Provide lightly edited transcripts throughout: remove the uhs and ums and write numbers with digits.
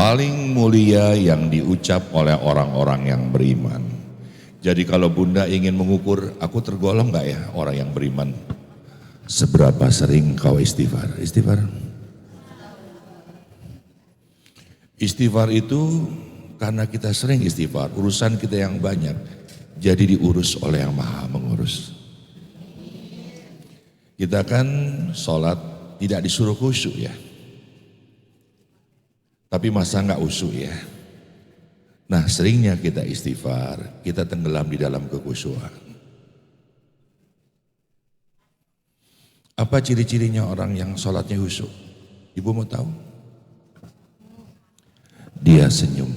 paling mulia yang diucap oleh orang-orang yang beriman. Jadi kalau Bunda ingin mengukur, aku tergolong gak ya orang yang beriman? Seberapa sering kau istighfar? Istighfar. Istighfar itu karena kita sering istighfar, urusan kita yang banyak, jadi diurus oleh yang maha mengurus. Kita kan sholat tidak disuruh khusyuk ya. Tapi masa nggak usyuk ya? Nah seringnya kita istighfar, kita tenggelam di dalam kekhusyuan. Apa ciri-cirinya orang yang sholatnya khusyuk? Ibu mau tahu? Dia senyum.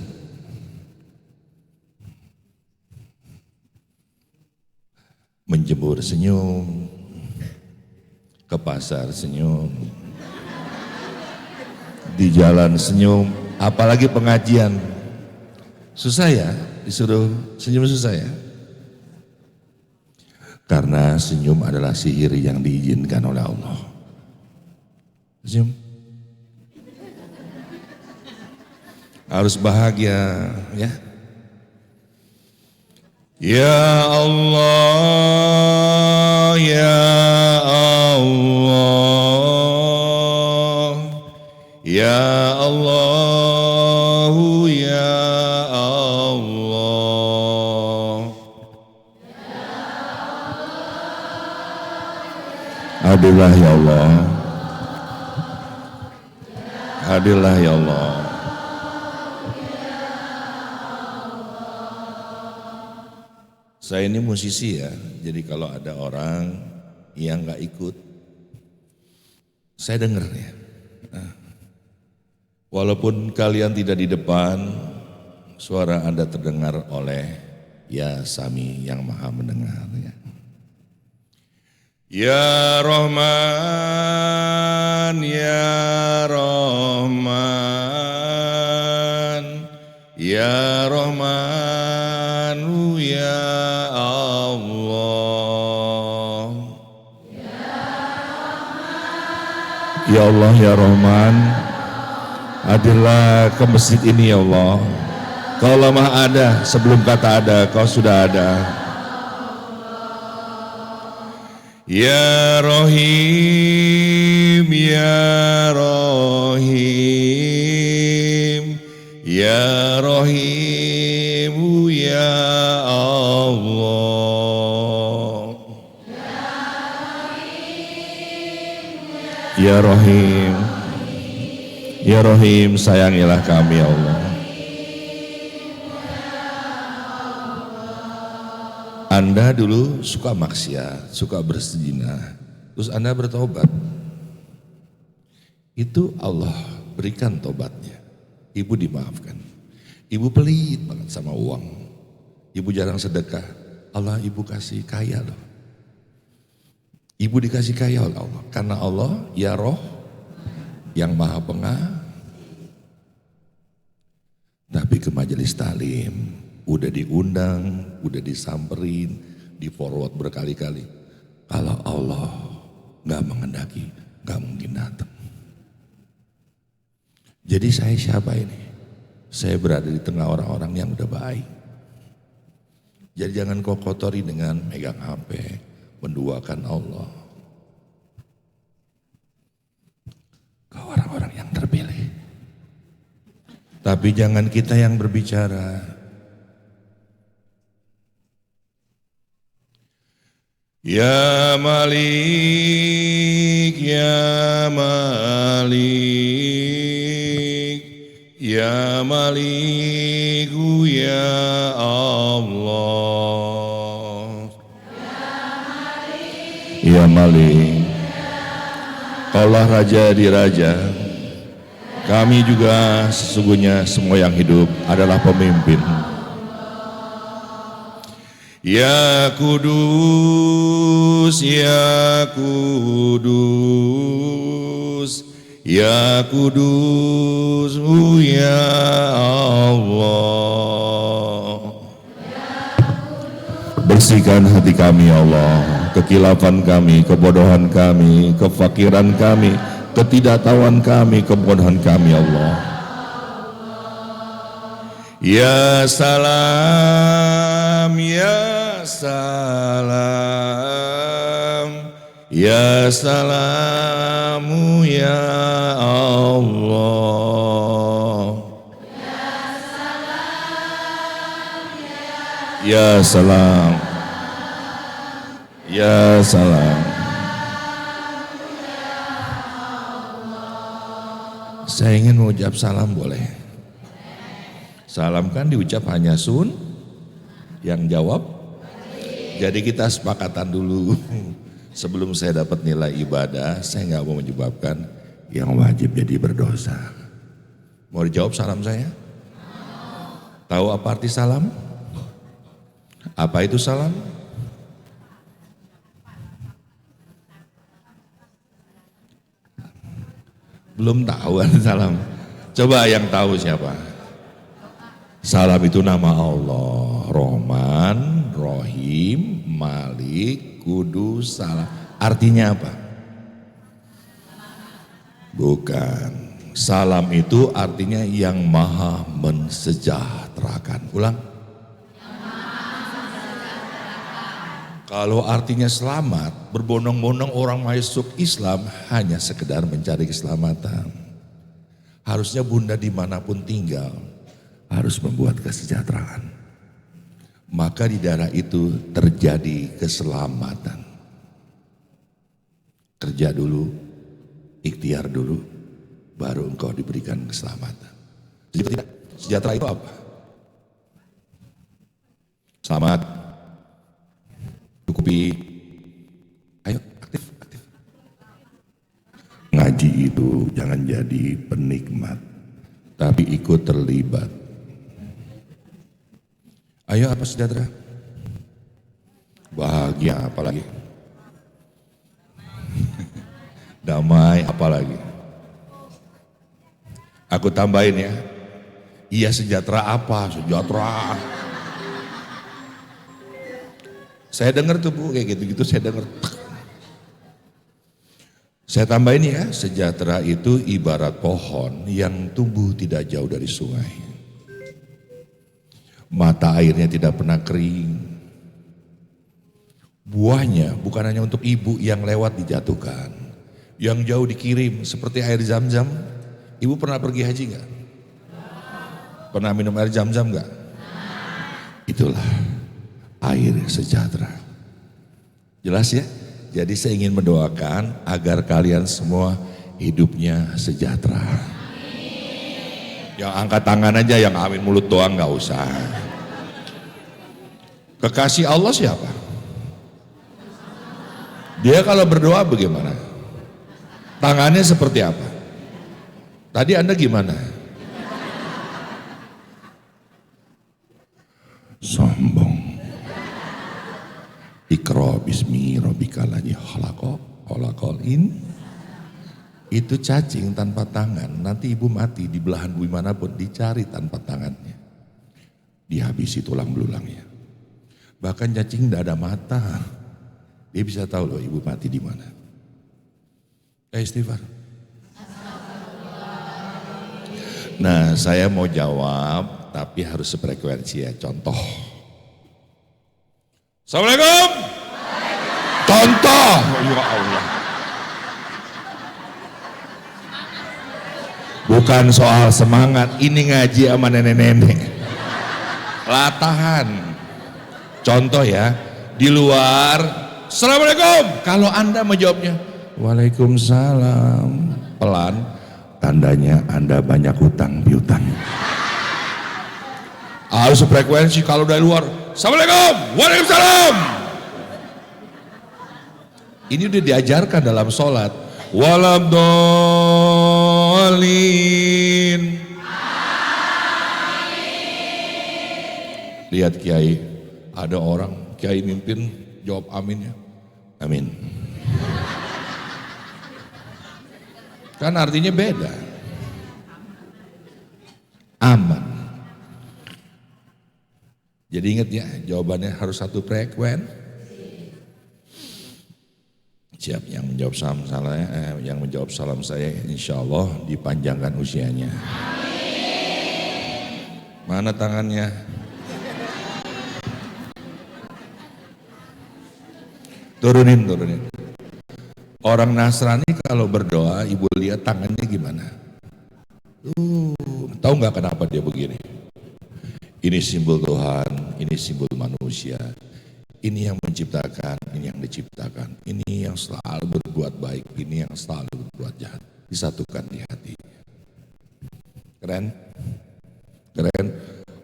Menjemur senyum, ke pasar senyum, di jalan senyum, apalagi pengajian. Susah ya, disuruh senyum susah ya. Karena senyum adalah sihir yang diizinkan oleh Allah. Senyum. Harus bahagia ya. Ya Allah, ya Allah, ya Allah, ya Allah. Hadirlah ya Allah, hadirlah ya Allah. Saya ini musisi ya, jadi kalau ada orang yang nggak ikut, saya dengar ya. Nah, walaupun kalian tidak di depan, suara Anda terdengar oleh Ya Sami yang maha mendengar ya. Ya Rahman, Ya Rahman, Ya Rahman, Ya Allah. Ya Allah, Ya Rahman, hadirlah ke masjid ini ya Allah. Kau lama ada, sebelum kata ada, kau sudah ada. Ya Rahim, Ya Rahim, Ya Rahim, Ya Allah. Ya Rahim, Ya Rahim, sayangilah kami ya Allah. Anda dulu suka maksiat, suka berzina, terus Anda bertobat. Itu Allah berikan tobatnya. Ibu dimaafkan. Ibu pelit banget sama uang. Ibu jarang sedekah. Allah ibu kasih kaya loh. Ibu dikasih kaya oleh Allah. Karena Allah ya Roh yang maha pengasih. Tapi ke majelis taklim udah diundang, udah disamperin, di forward berkali-kali. Kalau Allah gak mengendaki, gak mungkin datang. Jadi saya siapa ini? Saya berada di tengah orang-orang yang udah baik. Jadi jangan kau kotori dengan megang HP, menduakan Allah. Kau orang-orang yang terpilih. Tapi jangan kita yang berbicara. Ya Malik, Ya Malik, Ya Malik, Ya Allah. Ya Malik, Kaulah Raja di Raja. Kami juga sesungguhnya semua yang hidup adalah pemimpin. Ya Kudus, Ya Kudus, Ya Kudus, Ya Allah. Bersihkan hati kami ya Allah, kekilafan kami, kebodohan kami, kefakiran kami, ketidaktahuan kami, kebodohan kami ya Allah. Ya salam, ya salam, ya salamu ya Allah. Ya salam, ya salam. Saya ingin mengucap salam boleh? Salam kan diucap hanya sun, yang jawab. Jadi kita sepakatan dulu. Sebelum saya dapat nilai ibadah, saya nggak mau menyebabkan yang wajib jadi berdosa. Mau dijawab salam saya? Tahu apa arti salam? Apa itu salam? Belum tahu kan salam? Coba yang tahu siapa? Salam itu nama Allah, Rahman, Rahim, Malik, Kudus, Salam. Artinya apa? Bukan. Salam itu artinya yang maha mensejahterakan. Ulang. Kalau artinya selamat, berbondong-bondong orang masuk Islam hanya sekedar mencari keselamatan. Harusnya Bunda dimanapun tinggal, harus membuat kesejahteraan. Maka di daerah itu terjadi keselamatan. Kerja dulu, ikhtiar dulu, baru engkau diberikan keselamatan. Tidak, sejahtera itu apa? Selamat, cukupi, ayo aktif. Ngaji itu jangan jadi penikmat, tapi ikut terlibat. Ayo apa sejahtera? Bahagia apalagi? Damai apalagi? Aku tambahin ya. Iya sejahtera apa? Sejahtera. Saya dengar tuh Bu kayak gitu-gitu saya dengar. Saya tambahin ya, sejahtera itu ibarat pohon yang tumbuh tidak jauh dari sungai. Mata airnya tidak pernah kering. Buahnya bukan hanya untuk ibu yang lewat dijatuhkan, yang jauh dikirim seperti air zam-zam. Ibu pernah pergi haji enggak? Pernah minum air zam-zam enggak? Itulah air sejahtera. Jelas ya? Jadi saya ingin mendoakan agar kalian semua hidupnya sejahtera. Yang angkat tangan aja, yang amin mulut doang nggak usah. Kekasih Allah siapa? Dia kalau berdoa bagaimana? Tangannya seperti apa? Tadi Anda gimana? Sombong. Iqra bismi rabbikal ladzi khalaqal in. Itu cacing tanpa tangan, nanti ibu mati di belahan bumi manapun dicari tanpa tangannya. Dihabisi tulang belulangnya. Bahkan cacing tidak ada mata, dia bisa tahu loh ibu mati di mana. Istighfar. Nah saya mau jawab tapi harus sefrekuensi ya, contoh. Assalamualaikum. Contoh. Ya Allah. Bukan soal semangat, ini ngaji sama nenek-nenek. Latahan. Contoh ya, di luar, Assalamualaikum. Kalau Anda menjawabnya, Waalaikumsalam. Pelan, tandanya Anda banyak hutang piutang. Harus frekuensi kalau dari luar, Assalamualaikum, Waalaikumsalam. Ini udah diajarkan dalam sholat. Waladhdallin. Lihat Kiai, ada orang Kiai mimpin jawab aminnya, amin. Kan artinya beda. Aman. Jadi ingat ya, jawabannya harus satu frekuensi. Siap yang menjawab salam saya, yang menjawab salam saya, insya Allah dipanjangkan usianya. Amin. Mana tangannya? Turunin. Orang Nasrani kalau berdoa, ibu lihat tangannya gimana? Tahu nggak kenapa dia begini? Ini simbol Tuhan, ini simbol manusia. Ini yang menciptakan, ini yang diciptakan. Ini yang selalu berbuat baik, ini yang selalu berbuat jahat. Disatukan di hati. Keren? Keren.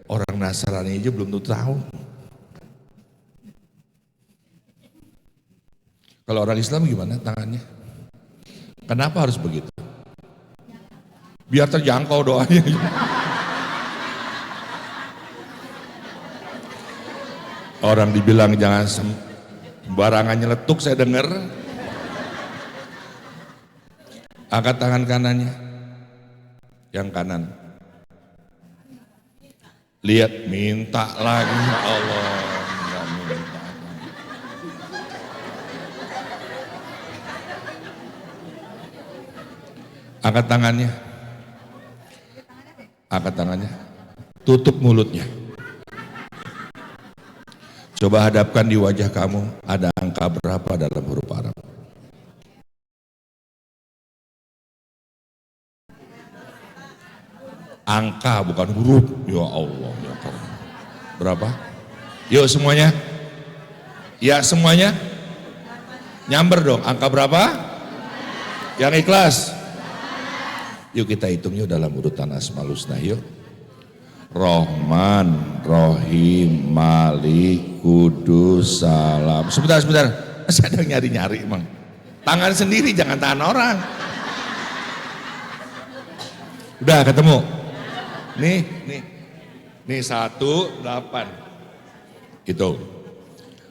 Orang Nasrani aja belum tahu. Kalau orang Islam gimana tangannya? Kenapa harus begitu? Biar terjangkau doanya. Orang dibilang jangan sembarangan nyeletuk, saya dengar. Angkat tangan kanannya. Yang kanan. Lihat, minta lagi. Allah, enggak minta. Angkat tangannya. Angkat tangannya. Tutup mulutnya. Coba hadapkan di wajah kamu, ada angka berapa dalam huruf Arab? Angka bukan huruf. Ya Allah, ya Allah. Berapa? Yuk semuanya. Ya semuanya. Nyamber dong, angka berapa? Yang ikhlas. Yuk kita hitung yuk dalam urutan Asmaul Husna yuk. Rahman, Rahim, Malik, Kudus, Salam. Sebentar. Saya ada nyari-nyari emang. Tangan sendiri, jangan tangan orang. Udah ketemu? Nih. Nih 1, 8. Itu.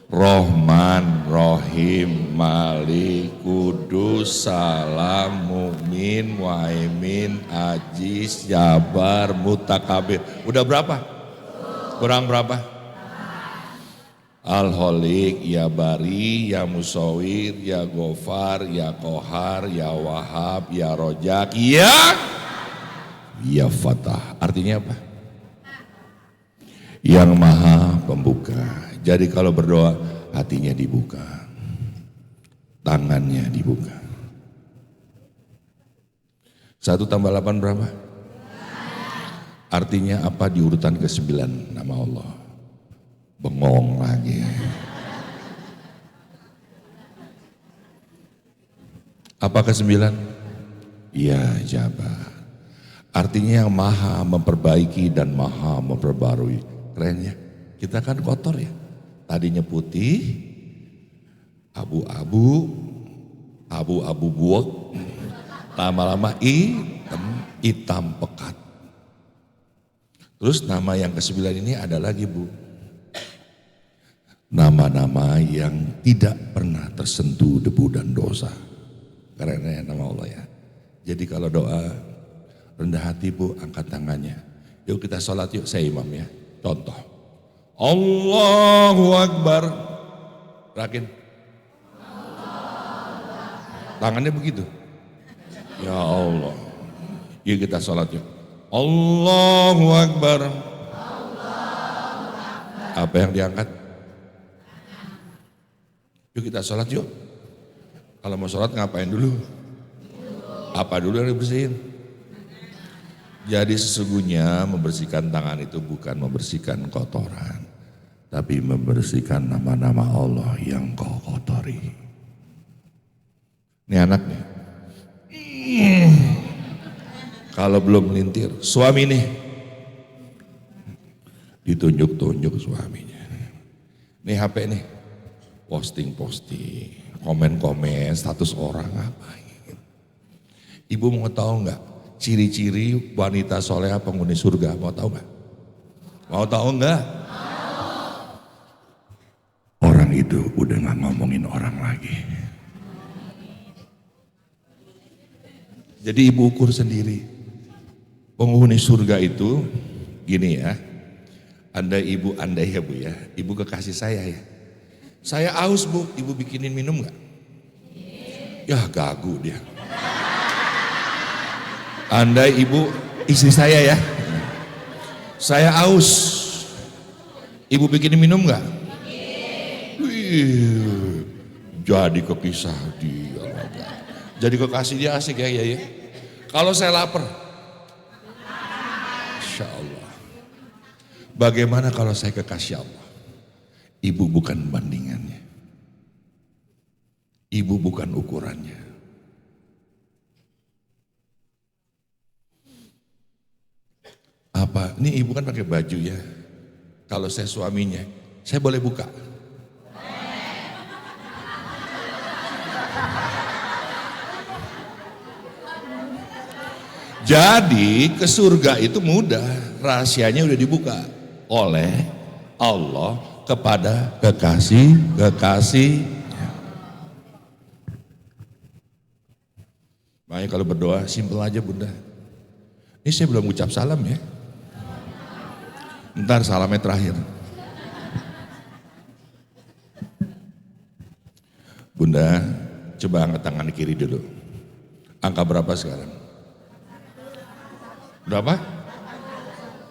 Rahman, Rahim, Malik, Kudus, Salam, Mukmin, Muhaimin, Aziz, Jabar, Mutakabir. Udah berapa? Kurang berapa? Al-Holik, Ya Bari, Ya Musawir, Ya Gofar, Ya Kohar, Ya Wahab, Ya Rojak, Ya Fatah. Artinya apa? Yang Maha Pembuka. Jadi kalau berdoa hatinya dibuka, tangannya dibuka. 1 tambah 8 berapa? Artinya apa di urutan ke-9 nama Allah? Bengong lagi. Apa ke-9? Ya Jabar. Artinya yang maha memperbaiki dan maha memperbarui. Keren ya? Kita kan kotor ya. Tadinya putih, abu-abu buak, lama-lama hitam pekat. Terus nama yang ke-9 ini ada lagi Bu. Nama-nama yang tidak pernah tersentuh debu dan dosa. Karena nama Allah ya. Jadi kalau doa rendah hati Bu, angkat tangannya. Yuk kita sholat yuk, saya imam ya. Contoh. Allahu Akbar. Rakin. Tangannya begitu. Ya Allah. Yuk kita sholat yuk. Allahu Akbar. Apa yang diangkat? Yuk kita sholat yuk. Kalau mau sholat ngapain dulu? Apa dulu yang dibersihin? Jadi sesungguhnya membersihkan tangan itu bukan membersihkan kotoran, tapi membersihkan nama-nama Allah yang kau kotori. Ini anaknya. Kalau belum melintir, suami nih. Ditunjuk-tunjuk suaminya. Nih HP nih, posting, komen-komen, status orang ngapain. Ibu mau tahu nggak? Ciri-ciri wanita soleha penghuni surga, mau tahu nggak? Mau tahu nggak? Orang itu udah nggak ngomongin orang lagi. Jadi ibu ukur sendiri. Penghuni surga itu gini ya. Andai ya Bu ya, ibu kekasih saya ya. Saya aus Bu, ibu bikinin minum nggak? Ya gagu dia. Andai ibu istri saya ya, Saya aus. Ibu bikin minum nggak? Wih, jadi kekisah dia. Jadi kekasih dia asik ya, ya. Kalau saya lapar, Insya Allah. Bagaimana kalau saya kekasih Allah? Ibu bukan bandingannya. Ibu bukan ukurannya. Apa? Ini ibu kan pakai baju ya. Kalau saya suaminya, saya boleh buka? Jadi ke surga itu mudah, rahasianya udah dibuka oleh Allah kepada kekasih. Makanya kalau berdoa simpel aja Bunda. Ini saya belum ucap salam ya. Ntar salamnya terakhir. Bunda, coba angkat tangan kiri dulu. Angka berapa sekarang? Berapa?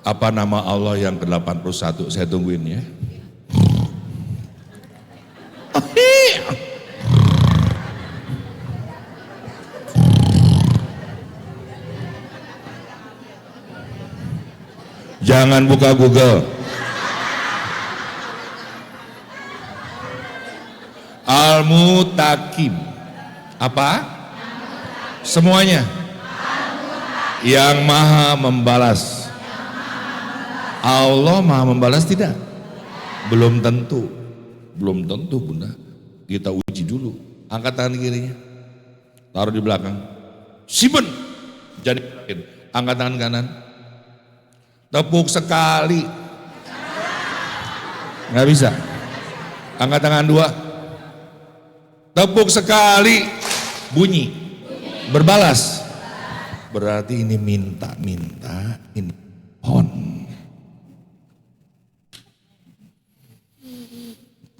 Apa nama Allah yang ke-81? Saya tungguin ya. Jangan buka Google. Al-Mutakim. Apa? Semuanya. Yang maha membalas. Allah maha membalas tidak? Belum tentu. Belum tentu Bunda. Kita uji dulu. Angkat tangan kirinya. Taruh di belakang. Simpen. Jadi angkat tangan kanan. Tepuk sekali. Nggak bisa. Angkat tangan dua. Tepuk sekali. Bunyi. Berbalas. Berarti ini minta-minta, ini mohon.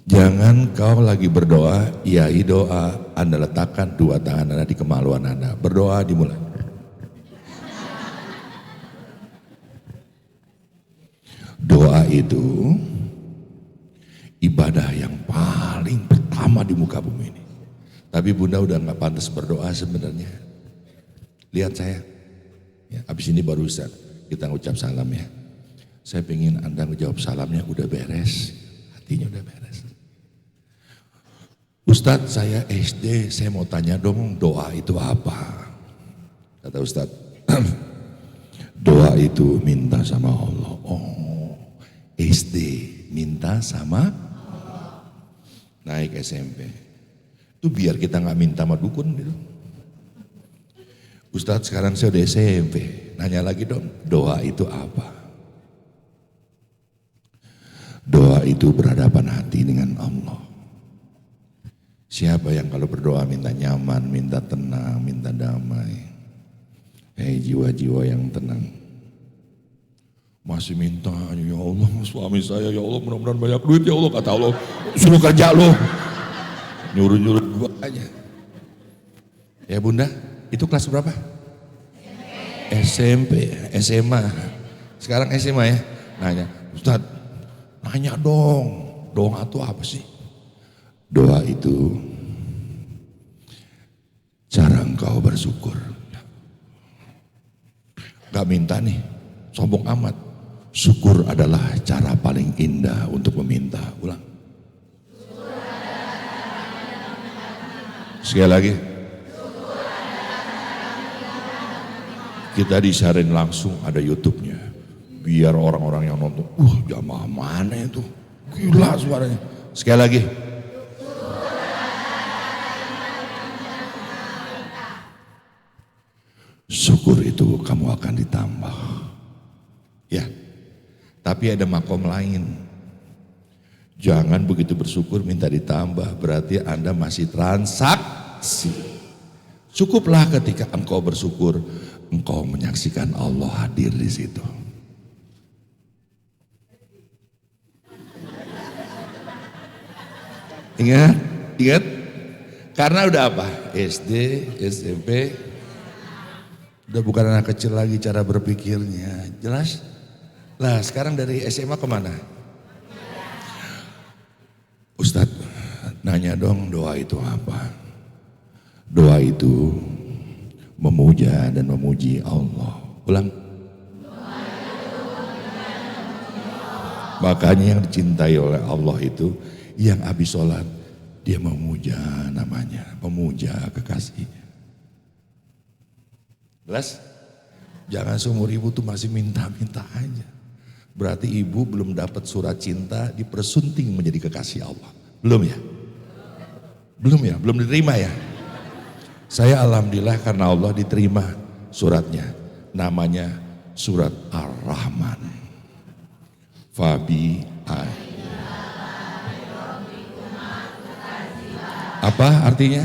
Jangan kau lagi berdoa, iyai doa, Anda letakkan dua tangan Anda di kemaluan Anda. Berdoa dimulai. Doa itu ibadah yang paling pertama di muka bumi ini. Tapi Bunda udah gak pantas berdoa sebenarnya. Lihat saya, ya, abis ini baru Ustaz, kita ngucap salam ya. Saya pengen Anda ngejawab salamnya udah beres, hatinya udah beres. Ustadz saya SD, saya mau tanya dong doa itu apa? Kata Ustadz, doa itu minta sama Allah. Oh, SD minta sama Allah. Naik SMP. Itu biar kita gak minta sama dukun gitu. Ustadz sekarang saya udah SMP, nanya lagi dong, doa itu apa? Doa itu berhadapan hati dengan Allah. Siapa yang kalau berdoa minta nyaman, minta tenang, minta damai. Hei jiwa-jiwa yang tenang. Masih minta, ya Allah suami saya, ya Allah mudah-mudahan banyak duit ya Allah, kata Allah. Suruh kerja loh. Nyuruh-nyuruh gua aja. Ya Bunda, itu kelas berapa? SMP, SMA. Sekarang SMA ya. Nanya, Ustadz, nanya dong, doa itu apa sih? Doa itu cara engkau bersyukur. Gak minta nih, sombong amat. Syukur adalah cara paling indah untuk meminta. Ulang. Sekali lagi. Kita disiarin langsung, ada YouTube-nya. Biar orang-orang yang nonton, jamaah mana itu? Gila suaranya. Sekali lagi. Syukur itu kamu akan ditambah. Ya. Tapi ada makom lain. Jangan begitu bersyukur minta ditambah, berarti Anda masih transaksi. Cukuplah ketika engkau bersyukur, engkau menyaksikan Allah hadir di situ. Ingat, ingat, karena udah apa? SD, SMP, udah bukan anak kecil lagi cara berpikirnya, jelas? Lah sekarang dari SMA kemana? Ustadz nanya dong, doa itu apa? Doa itu memuja dan memuji Allah. Ulang. Makanya yang dicintai oleh Allah itu yang habis sholat dia memuja namanya, memuja kekasihnya. Jelas? Jangan seumur ibu tuh masih minta-minta aja. Berarti ibu belum dapat surat cinta dipersunting menjadi kekasih Allah. Belum ya? Belum ya? Belum diterima ya? Saya alhamdulillah karena Allah diterima suratnya. Namanya surat Ar-Rahman. Fabi ay. Apa artinya?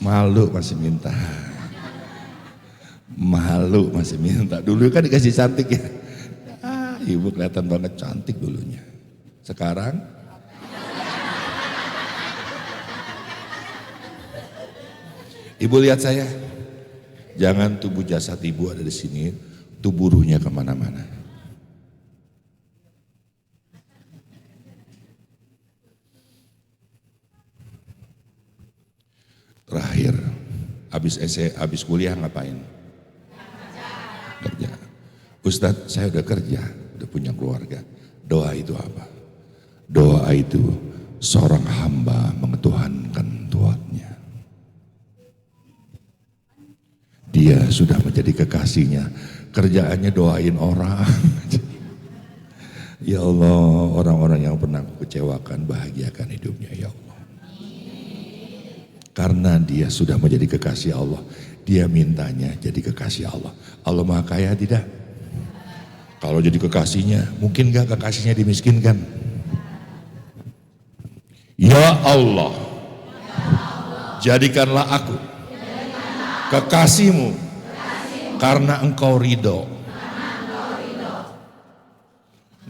Malu masih minta. Malu masih minta. Dulu kan dikasih cantik ya. Ibu kelihatan banget cantik dulunya. Sekarang ibu lihat saya. Jangan tubuh jasad ibu ada di sini, tubuh ruhnya kemana-mana. Terakhir, habis kuliah ngapain? Kerja. Ustadz, saya udah kerja, udah punya keluarga. Doa itu apa? Doa itu seorang hamba mengetuhankan Tuhannya. Dia sudah menjadi kekasihnya, kerjaannya doain orang. Ya Allah, orang-orang yang pernah aku kecewakan, bahagiakan hidupnya ya Allah. Karena dia sudah menjadi kekasih Allah, dia mintanya jadi kekasih Allah. Allah Maha Kaya tidak? Kalau jadi kekasihnya, mungkin gak kekasihnya dimiskinkan? Ya Allah, jadikanlah aku kekasihmu karena engkau ridho.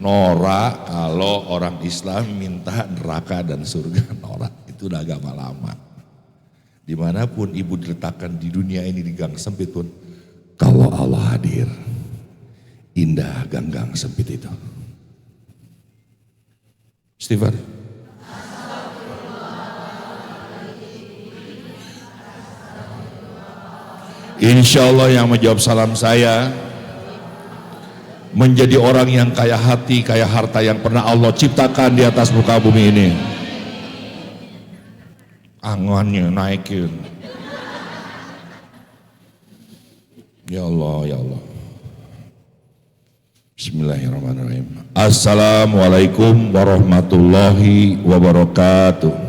Norak kalau orang Islam minta neraka dan surga, norak itu udah agama lama. Dimanapun ibu diletakkan di dunia ini di gang sempit pun, kalau Allah hadir, indah gang-gang sempit itu. Istighfar. Insya Allah yang menjawab salam saya menjadi orang yang kaya hati, kaya harta yang pernah Allah ciptakan di atas muka bumi ini. Angannya naikin. Ya Allah, ya Allah. Bismillahirrahmanirrahim. Assalamualaikum warahmatullahi wabarakatuh.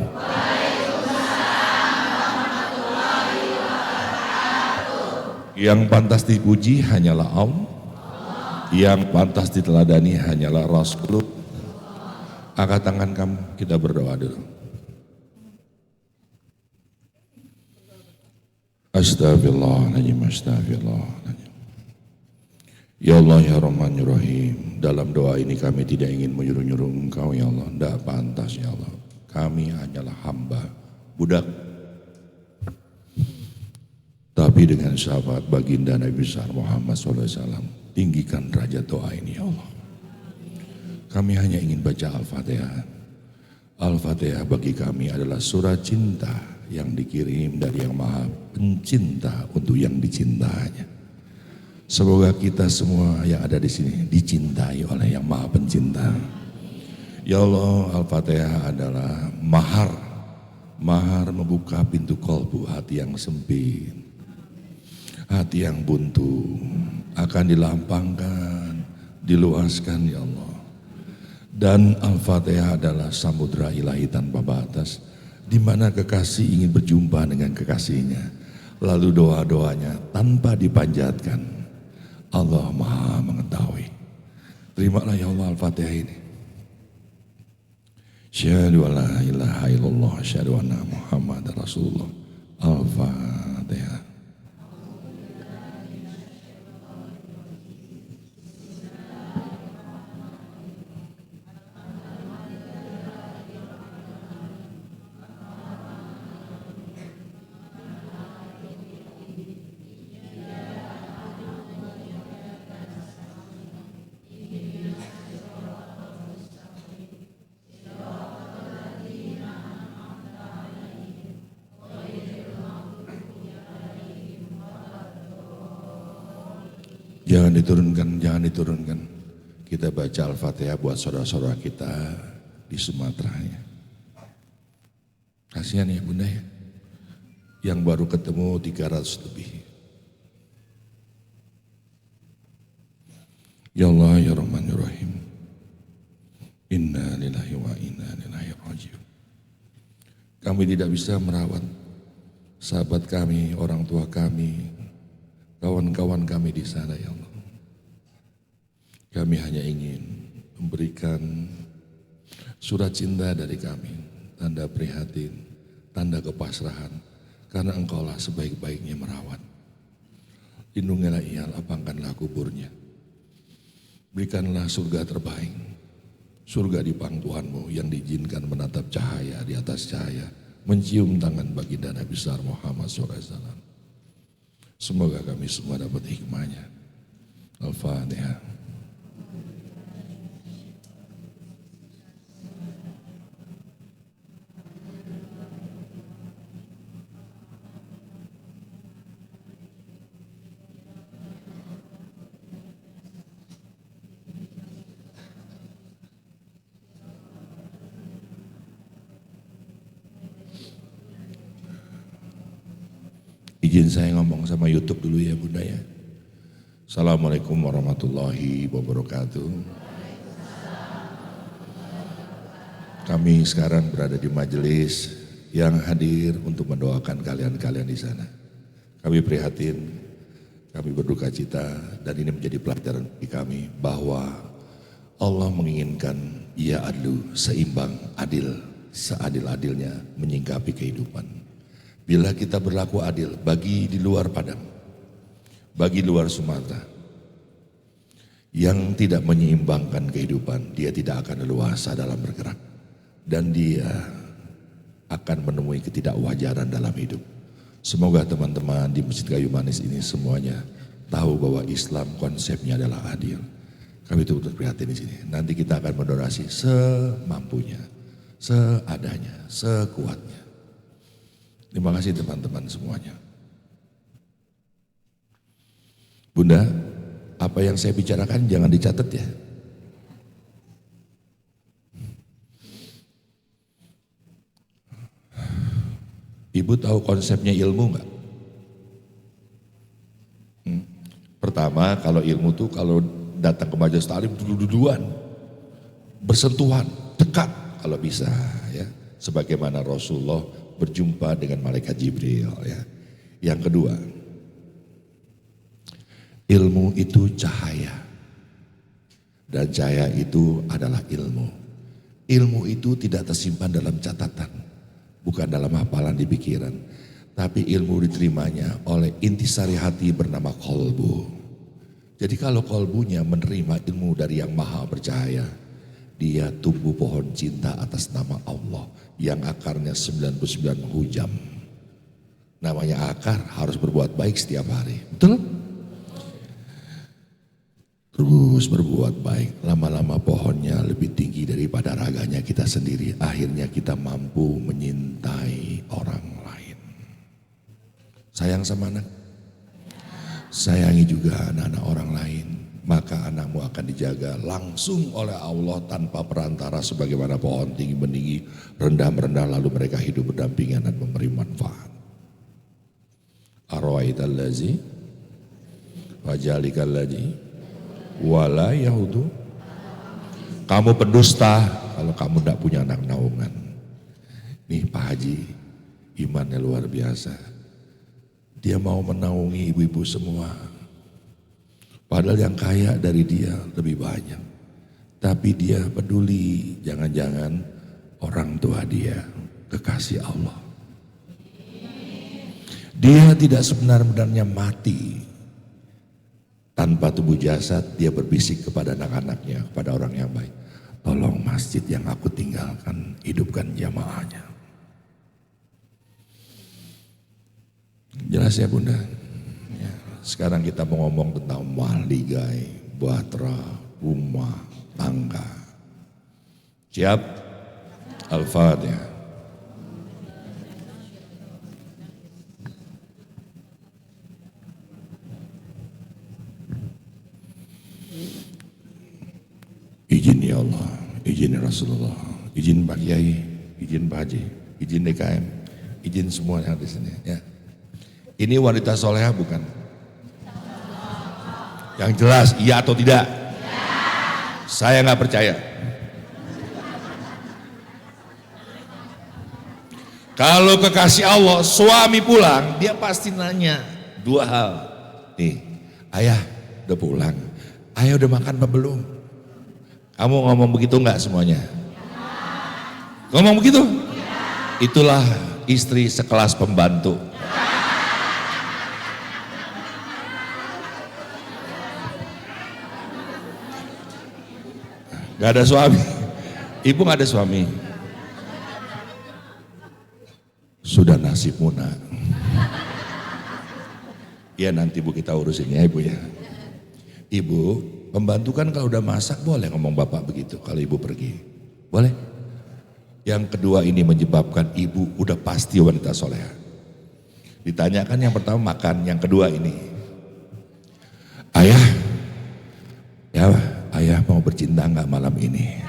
Yang pantas dipuji hanyalah Allah. Yang pantas diteladani hanyalah Rasulullah. Angkat tangan kamu, kita berdoa dulu. Astagfirullahaladzim, astagfirullahaladzim. Ya Allah ya Rahman ya Rahim, dalam doa ini kami tidak ingin menyuruh-nyuruh Engkau ya Allah, tidak pantas ya Allah. Kami hanyalah hamba, budak. Tapi dengan sahabat baginda Nabi besar Muhammad SAW, tinggikan derajat doa ini ya Allah. Kami hanya ingin baca Al-Fatihah. Al-Fatihah bagi kami adalah surat cinta yang dikirim dari yang maha pencinta untuk yang dicintanya. Semoga kita semua yang ada di sini dicintai oleh yang maha pencinta. Ya Allah, Al-Fatihah adalah mahar. Mahar membuka pintu kolbu hati yang sempit. Hati yang buntu akan dilampangkan, diluaskan ya Allah. Dan Al-Fatihah adalah samudra ilahi tanpa batas, di mana kekasih ingin berjumpa dengan kekasihnya. Lalu doa-doanya tanpa dipanjatkan. Allah Maha mengetahui. Terimalah ya Allah Al-Fatihah ini. Asyhadu an la ilaha illallah, asyhadu anna Muhammadar Rasulullah. Al-Fatihah. Jangan diturunkan, jangan diturunkan. Kita baca Al-Fatihah buat saudara-saudara kita di Sumatera ya. Kasihan ya Bunda ya. Yang baru ketemu 300 lebih. Ya Allah ya Rahman ya Rahim. Inna lillahi wa inna ilaihi raji'un. Kami tidak bisa merawat sahabat kami, orang tua kami, kawan-kawan kami di sana ya Allah. Kami hanya ingin memberikan surat cinta dari kami, tanda prihatin, tanda kepasrahan, karena Engkaulah sebaik-baiknya merawat. Lindungilah ia, lapangkanlah kuburnya. Berikanlah surga terbaik, surga di pang Tuhanmu yang diizinkan menatap cahaya di atas cahaya, mencium tangan baginda Nabi besar Muhammad SAW. Semoga kami semua dapat hikmahnya. Al-Fatihah. Izin saya ngomong sama YouTube dulu ya Bunda ya. Assalamualaikum warahmatullahi wabarakatuh. Kami sekarang berada di majelis yang hadir untuk mendoakan kalian-kalian di sana. Kami prihatin, kami berduka cita, dan ini menjadi pelajaran bagi kami bahwa Allah menginginkan ia adlu, seimbang, adil, seadil-adilnya menyingkapi kehidupan. Bila kita berlaku adil bagi di luar Padang, bagi luar Sumatera, yang tidak menyeimbangkan kehidupan, dia tidak akan leluasa dalam bergerak. Dan dia akan menemui ketidakwajaran dalam hidup. Semoga teman-teman di Masjid Kayu Manis ini semuanya tahu bahwa Islam konsepnya adalah adil. Kami turut prihatin di sini. Nanti kita akan mendonasi semampunya, seadanya, sekuatnya. Terima kasih teman-teman semuanya. Bunda, apa yang saya bicarakan jangan dicatat ya. Ibu tahu konsepnya ilmu enggak? Pertama, kalau ilmu tuh kalau datang ke majelis taklim dulu-duluan, bersentuhan, dekat kalau bisa ya. Sebagaimana Rasulullah berjumpa dengan malaikat Jibril ya. Yang kedua, ilmu itu cahaya. Dan cahaya itu adalah ilmu. Ilmu itu tidak tersimpan dalam catatan, bukan dalam hafalan di pikiran, tapi ilmu diterimanya oleh intisari hati bernama kolbu. Jadi kalau kolbunya menerima ilmu dari yang maha bercahaya, dia tumbuh pohon cinta atas nama Allah yang akarnya 99 menghujam. Namanya akar, harus berbuat baik setiap hari. Betul? Terus berbuat baik, lama-lama pohonnya lebih tinggi daripada raganya kita sendiri. Akhirnya kita mampu menyintai orang lain. Sayang sama anak, sayangi juga anak-anak orang lain. Maka anakmu akan dijaga langsung oleh Allah tanpa perantara, sebagaimana pohon tinggi meninggi, rendah merendah, lalu mereka hidup berdampingan dan memberi manfaat. Arwaital ladzi wajalikal ladzi wala yahudu. Kamu pendusta kalau kamu tidak punya anak naungan. Nih Pak Haji, imannya luar biasa. Dia mau menaungi ibu-ibu semua. Padahal yang kaya dari dia lebih banyak. Tapi dia peduli, jangan-jangan orang tua dia kekasih Allah. Dia tidak sebenarnya mati. Tanpa tubuh jasad, dia berbisik kepada anak-anaknya, kepada orang yang baik. Tolong masjid yang aku tinggalkan, hidupkan jamaahnya. Jelas ya Bunda? Ya. Sekarang kita mau ngomong tentang mahligai, bahtera, rumah, tangga. Siap? Al-Fatihah. Izin ya Allah, izin ya Rasulullah, izin Pak Kiai, izin Pak Haji, izin DKM, izin semua yang di sini. Ya. Ini wanita soleha bukan? Yang jelas iya atau tidak? Saya nggak percaya. Kalau kekasih Allah, suami pulang, dia pasti nanya dua hal. Nih, ayah udah pulang, ayah udah makan apa belum? Kamu ngomong begitu nggak semuanya? Ngomong begitu? Itulah istri sekelas pembantu. Gak ada suami, ibu gak ada suami. Sudah nasibmu nak. Ya nanti bu kita urusin ya ibu ya. Ibu, pembantu kan kalau udah masak boleh ngomong bapak begitu kalau ibu pergi. Boleh? Yang kedua ini menyebabkan ibu udah pasti wanita soleha. Ditanyakan yang pertama makan, yang kedua ini. Ayah, ya ayah mau bercinta nggak malam ini?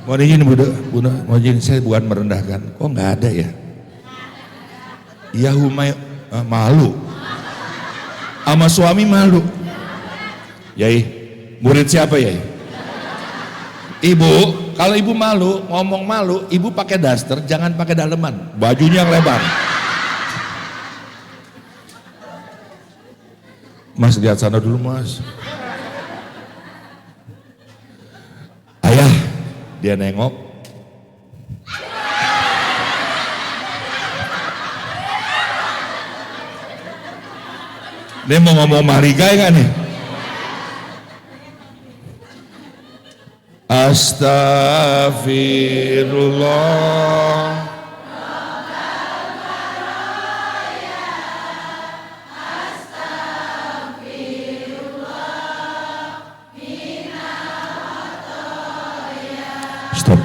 Mohon izin Bunda, mohon izin saya bukan merendahkan. Kok nggak ada ya? Ya Humay malu, sama suami malu. Yai, murid siapa Yai? Ibu, kalau ibu malu, ngomong malu, ibu pakai daster, jangan pakai daleman, bajunya yang lebar. Mas lihat sana dulu mas. Ayah, dia nengok. Dia mau ngomong marigai kan nih? Astaghfirullah. Stop.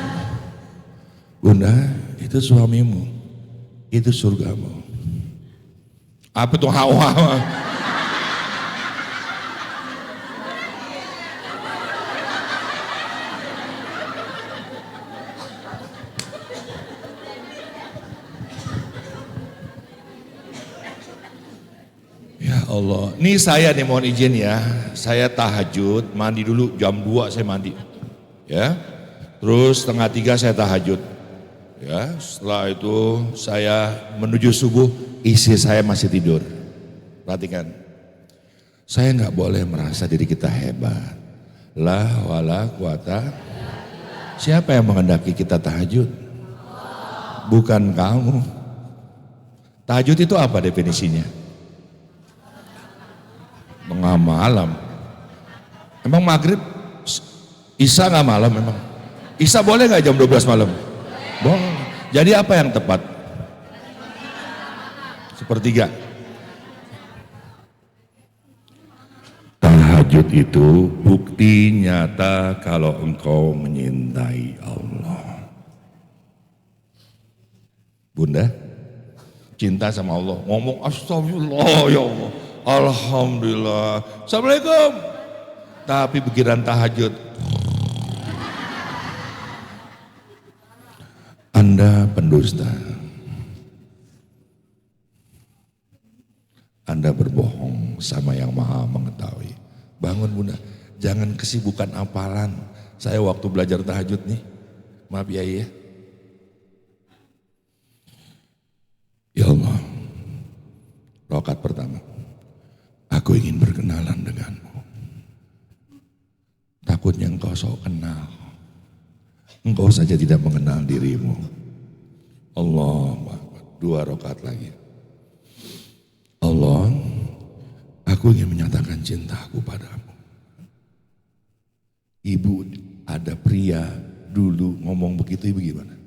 Bunda, itu suamimu, itu surgamu. Apa tuh hawa? Allah, ini saya nih mohon izin ya, saya tahajud, mandi dulu jam 2 saya mandi, ya, terus 2:30 saya tahajud, ya, setelah itu saya menuju subuh, istri saya masih tidur, perhatikan, saya nggak boleh merasa diri kita hebat, la wala quwata, siapa yang menghendaki kita tahajud? Bukan kamu. Tahajud itu apa definisinya? Tengah malam. Emang maghrib, isya nggak malam memang? Isya boleh nggak jam 12 malam? Boleh. Jadi apa yang tepat? Sepertiga. Tahajud itu bukti nyata kalau engkau menyintai Allah. Bunda, cinta sama Allah, ngomong astagfirullah ya Allah. Alhamdulillah, Assalamualaikum. Tapi pikiran tahajud. Anda pendusta. Anda berbohong sama yang maha mengetahui. Bangun Bunda, jangan kesibukan apalan. Saya waktu belajar tahajud nih, maaf ya ya. Ya Allah, rakaat pertama. Aku ingin berkenalan denganmu. Takutnya engkau sok kenal. Engkau saja tidak mengenal dirimu. Allah, 2 rakaat lagi. Allah, aku ingin menyatakan cintaku padamu. Ibu, ada pria dulu ngomong begitu, ibu gimana?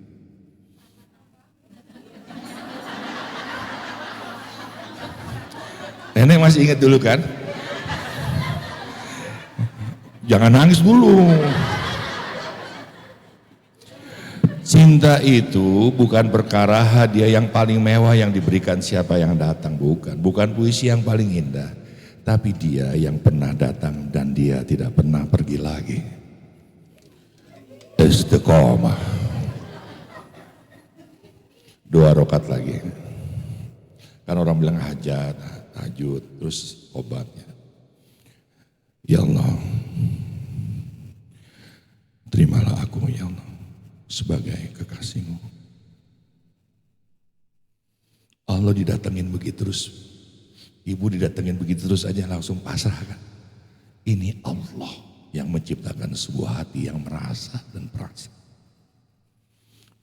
Nenek masih ingat dulu kan? Jangan nangis dulu. Cinta itu bukan perkara hadiah yang paling mewah yang diberikan siapa yang datang, bukan. Bukan puisi yang paling indah, tapi dia yang pernah datang dan dia tidak pernah pergi lagi. Istiqomah. 2 rakaat lagi. Kan orang bilang hajat, tahajud, terus obatnya. Ya Allah, terimalah aku ya Allah sebagai kekasih-Mu. Allah didatengin begitu terus, ibu didatengin begitu terus aja langsung pasrah kan. Ini Allah yang menciptakan sebuah hati yang merasa dan perasa.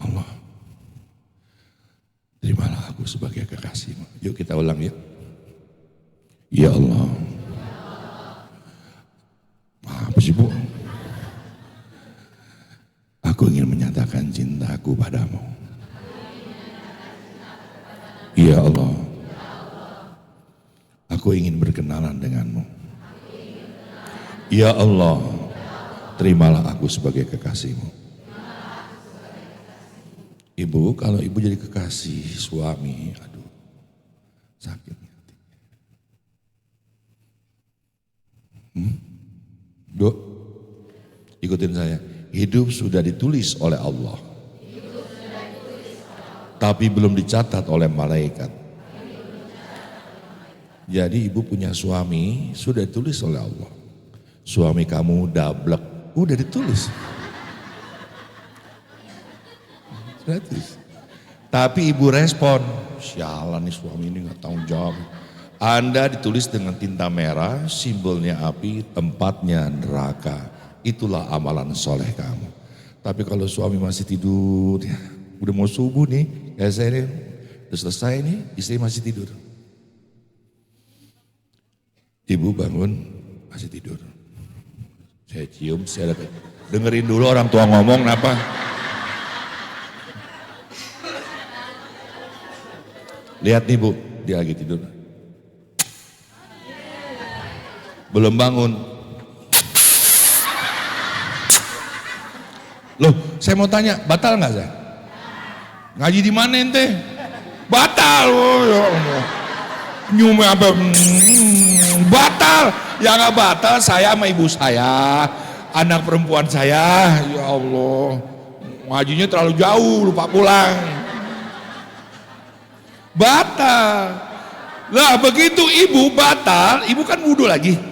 Allah, terimalah aku sebagai kekasih-Mu. Yuk kita ulang ya. Ya Allah. Apa sih Bu? Aku ingin menyatakan cintaku padamu. Ya Allah. Aku ingin berkenalan denganmu. Ya Allah. Terimalah aku sebagai kekasih-Mu. Ibu, kalau ibu jadi kekasih suami, aduh, sakitnya hati. Dok, ikutin saya. Hidup sudah ditulis oleh Allah, tapi belum dicatat oleh malaikat. Jadi ibu punya suami sudah ditulis oleh Allah. Suami kamu dablek, udah ditulis. Sudah ditulis. Tapi ibu respon, sialan nih suami ini gak tanggung jawab. Anda ditulis dengan tinta merah, simbolnya api, tempatnya neraka. Itulah amalan soleh kamu. Tapi kalau suami masih tidur, ya, udah mau subuh nih, kayak saya ini, udah selesai nih, istri masih tidur. Ibu bangun, masih tidur. Saya cium, saya dengerin dulu orang tua ngomong apa. Lihat nih Bu, dia lagi tidur. Belum bangun. Loh, saya mau tanya, batal nggak saya? Ngaji di mana ente? Batal, oh, ya Allah. Nyume apa? Batal, ya nggak batal. Saya sama ibu saya, anak perempuan saya, ya Allah. Ngajinya terlalu jauh, lupa pulang. Batal. Lah begitu ibu batal, ibu kan wudhu lagi.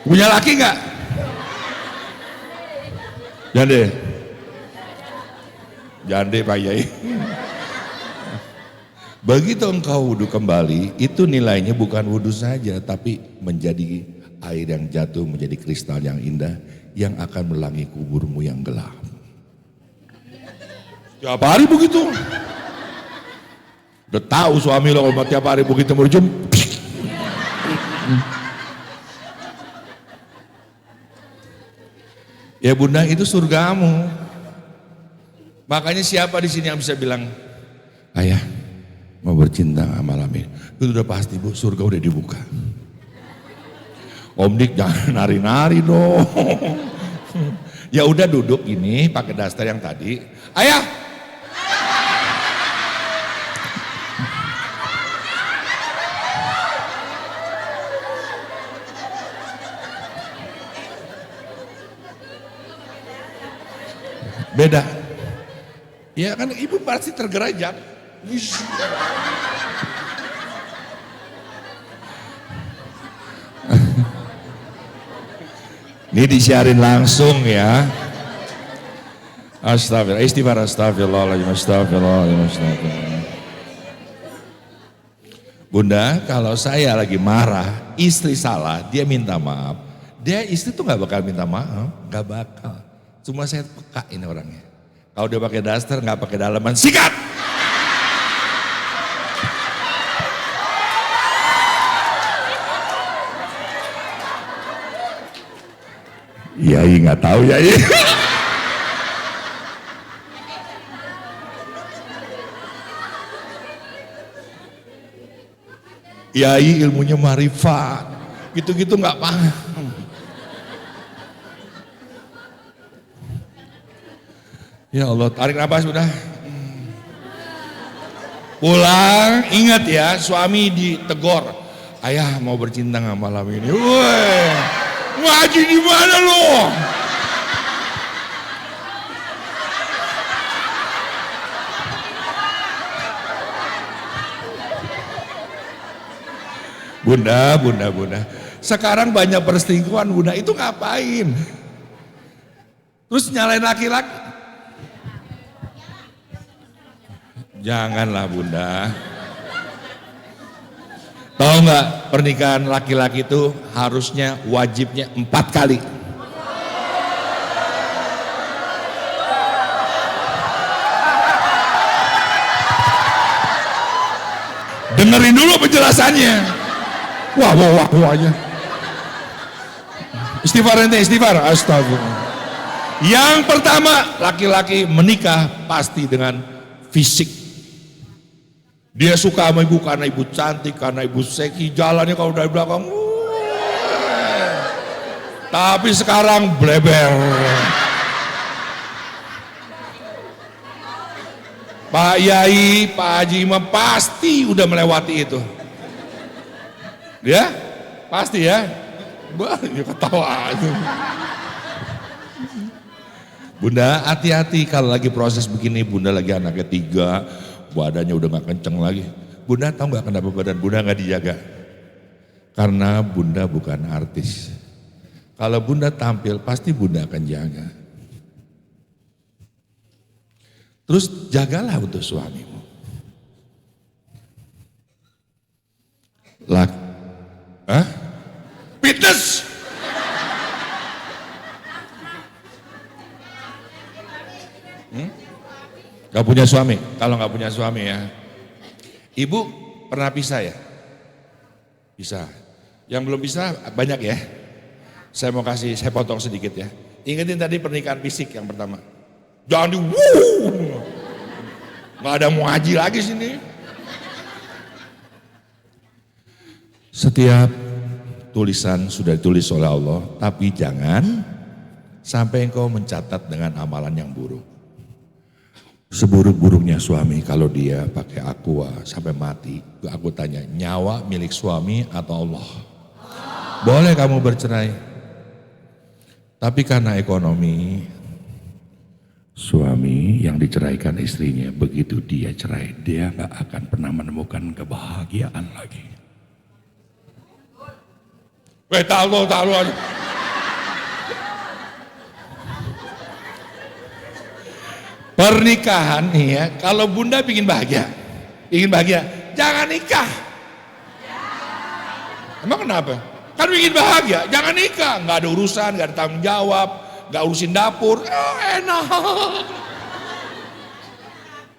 Punya laki nggak? Jande. Jande Pak Yai. Begitu engkau wudhu kembali, itu nilainya bukan wudhu saja, tapi menjadi air yang jatuh menjadi kristal yang indah yang akan melangi kuburmu yang gelap. Tiap hari begitu. Udah tahu suami lo kalau tiap hari begitu berjum. Ya bunda, itu surgamu. Makanya siapa di sini yang bisa bilang, ayah mau bercinta malam ini? Itu udah pasti Bu, surga udah dibuka. Om Dik jangan nari-nari dong. Ya udah duduk ini pakai daster yang tadi. Ayah. Beda. Ya kan ibu pasti tergerajak. Ini disiarin langsung ya. Astagfirullah, istighfar, astagfirullahaladzim, astagfirullahaladzim. Bunda, kalau saya lagi marah, istri salah, dia minta maaf. Dia istri tuh nggak bakal minta maaf, nggak bakal. Cuma saya peka ini orangnya. Kalau dia pakai daster, nggak pakai dalaman, sikat. Yai nggak tahu Yai. Kiai ilmunya marifat, gitu-gitu nggak paham. Ya Allah, tarik nafas udah. Pulang, ingat ya, suami ditegor. Ayah mau bercinta nggak malam ini? Woi, ngaji di mana lo? Bunda. Sekarang banyak perselingkuhan, bunda. Itu ngapain? Terus nyalain laki-laki? Janganlah bunda. Tahu nggak pernikahan laki-laki itu harusnya wajibnya 4 kali. Dengerin dulu penjelasannya. Wah aja. Istighfar. Astagfirullah. Yang pertama, laki-laki menikah pasti dengan fisik. Dia suka sama ibu karena ibu cantik, karena ibu seksi, jalannya kalau dari belakang. Tapi sekarang bleber. Pak Yai, Pak Haji Imam pasti udah melewati itu. Ya? Pasti ya? Banyak ketawa itu. Bunda, hati-hati kalau lagi proses begini, bunda lagi anak ketiga, badannya udah gak kenceng lagi. Bunda tahu gak kenapa badan bunda gak dijaga? Karena bunda bukan artis. Kalau bunda tampil pasti bunda akan jaga. Terus jagalah untuk suamimu. Fitness. Gak punya suami? Kalau gak punya suami ya. Ibu pernah pisah ya? Bisa. Yang belum bisa banyak ya. Saya potong sedikit ya. Ingetin tadi pernikahan fisik yang pertama. Jangan gak ada mau haji lagi sini. Setiap tulisan sudah ditulis oleh Allah, tapi jangan sampai engkau mencatat dengan amalan yang buruk. Seburuk-buruknya suami kalau dia pakai aqua sampai mati, aku tanya, nyawa milik suami atau Allah? Boleh kamu bercerai, tapi karena ekonomi, suami yang diceraikan istrinya, begitu dia cerai, dia gak akan pernah menemukan kebahagiaan lagi. Tahu. Pernikahan nih ya, kalau bunda ingin bahagia, jangan nikah. Emang kenapa? Kan ingin bahagia, jangan nikah. Nggak ada urusan, nggak ada tanggung jawab, nggak urusin dapur, enak.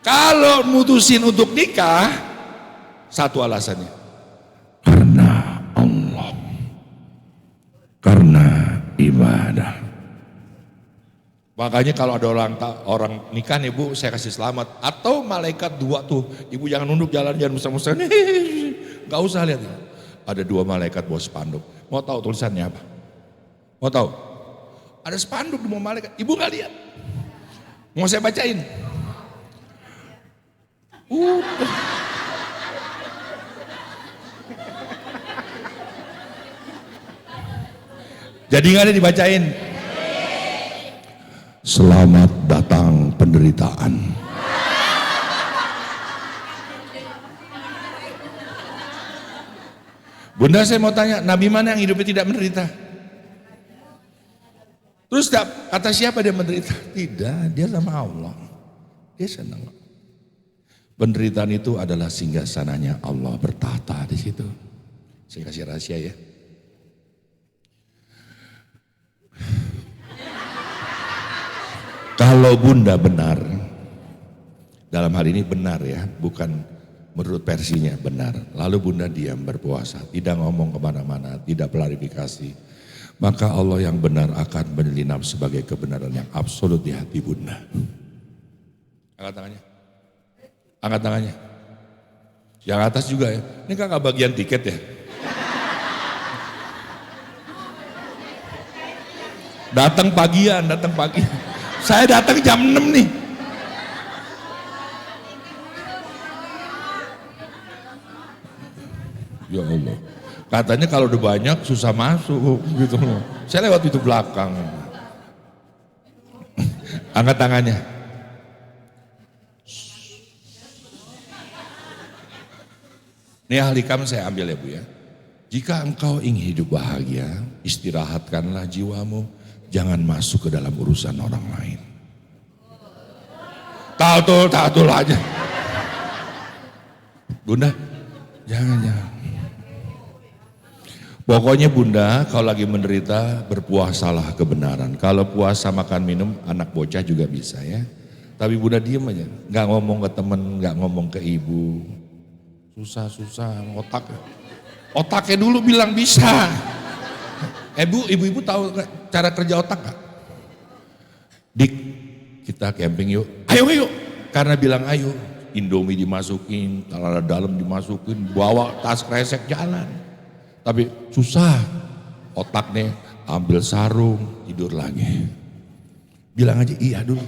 Kalau mutusin untuk nikah, satu alasannya, karena Allah, karena ibadah. Makanya kalau ada orang nikah nih bu, saya kasih selamat. Atau malaikat 2 tuh, ibu jangan nunduk jalan, jangan musang-musang. Gak usah lihat. Ada 2 malaikat bawa spanduk. Mau tahu tulisannya apa? Mau tahu? Ada spanduk 2 malaikat. Ibu gak lihat? Mau saya bacain? Jadi gak ada dibacain? Selamat datang penderitaan. Bunda, saya mau tanya, Nabi mana yang hidupnya tidak menderita? Terus kata siapa dia menderita? Tidak, dia sama Allah. Dia senang. Penderitaan itu adalah singgasananya Allah bertahta di situ. Saya kasih rahasia ya. Kalau bunda benar, dalam hal ini benar ya, bukan menurut versinya benar. Lalu bunda diam berpuasa, tidak ngomong kemana-mana, tidak klarifikasi. Maka Allah yang benar akan menyelinap sebagai kebenaran yang absolut di hati bunda. Angkat tangannya. Angkat tangannya. Yang atas juga ya. Ini kan nggak bagian tiket ya. Datang pagian, datang pagi. Saya datang jam 6 nih. Ya Allah. Katanya kalau udah banyak susah masuk gitu loh. Saya lewat itu belakang. Angkat tangannya. Ini ahli kam saya ambil ya Bu ya. Jika engkau ingin hidup bahagia, istirahatkanlah jiwamu, jangan masuk ke dalam urusan orang lain. Tatul aja. Bunda, jangan. Pokoknya Bunda kalau lagi menderita berpuasalah kebenaran. Kalau puasa makan minum anak bocah juga bisa ya. Tapi Bunda diem aja, nggak ngomong ke temen, nggak ngomong ke ibu. Susah otaknya dulu bilang bisa. Ibu-ibu tahu cara kerja otak gak? Dik, kita camping yuk. Ayo. Karena bilang ayo, Indomie dimasukin, celana dalam dimasukin, bawa tas kresek jalan. Tapi susah, otaknya ambil sarung, tidur lagi. Bilang aja iya dulu.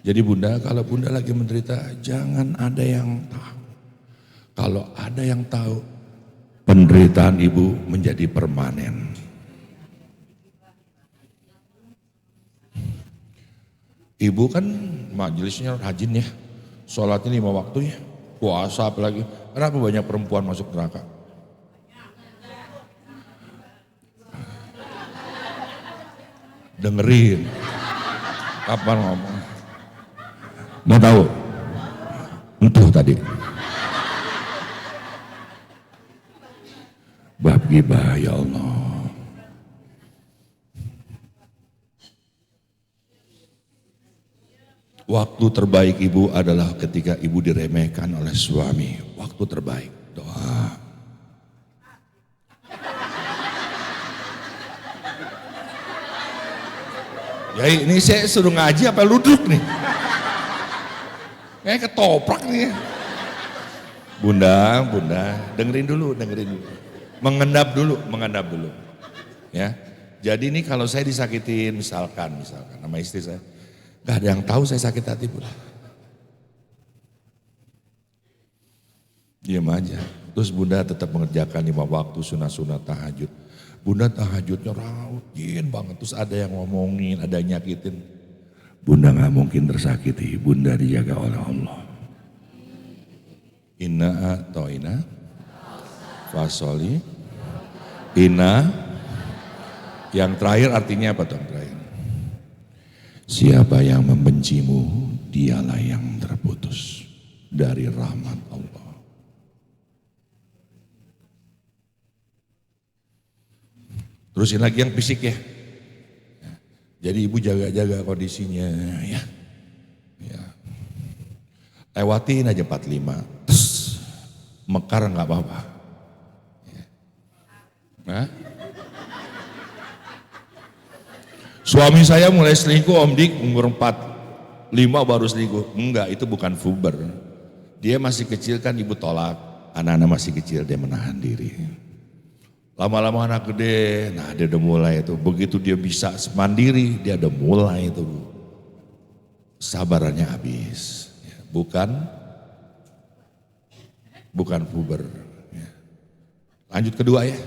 Jadi Bunda, kalau Bunda lagi menderita, jangan ada yang tahu. Kalau ada yang tahu, penderitaan Ibu menjadi permanen. Ibu kan majelisnya rajin ya, sholatnya 5 waktu ya, puasa apalagi. Kenapa banyak perempuan masuk neraka? Dengerin, kapan ngomong? Mau tahu? Entuh tadi. Bab gibah ya Allah. Waktu terbaik ibu adalah ketika ibu diremehkan oleh suami. Waktu terbaik, doa. Ya ini saya suruh ngaji apa ludruk nih? Kayak ketoprak nih ya. Bunda, dengerin dulu. Mengendap dulu. Ya. Jadi ini kalau saya disakitin misalkan sama istri saya, gak ada yang tahu saya sakit hati Bunda. Diam aja. Terus Bunda tetap mengerjakan 5 waktu sunah-sunah tahajud. Bunda tahajudnya rajin banget. Terus ada yang ngomongin, ada yang nyakitin. Bunda gak mungkin tersakiti, Bunda dijaga oleh Allah. Inna a'toina fasoli. Inna, yang terakhir artinya apa tuh terakhir? Siapa yang membencimu, dialah yang terputus dari rahmat Allah. Terusin lagi yang fisik ya. Jadi ibu jaga-jaga kondisinya ya. Lewatin aja 45, mekar nggak apa-apa. Nah. Suami saya mulai selingkuh Om Dik umur 45 baru selingkuh. Enggak, itu bukan puber. Dia masih kecil kan ibu tolak. Anak-anak masih kecil dia menahan diri. Lama-lama anak gede, nah dia udah mulai itu. Begitu dia bisa mandiri, dia udah mulai itu. Sabarannya habis. Bukan puber. Lanjut kedua ya.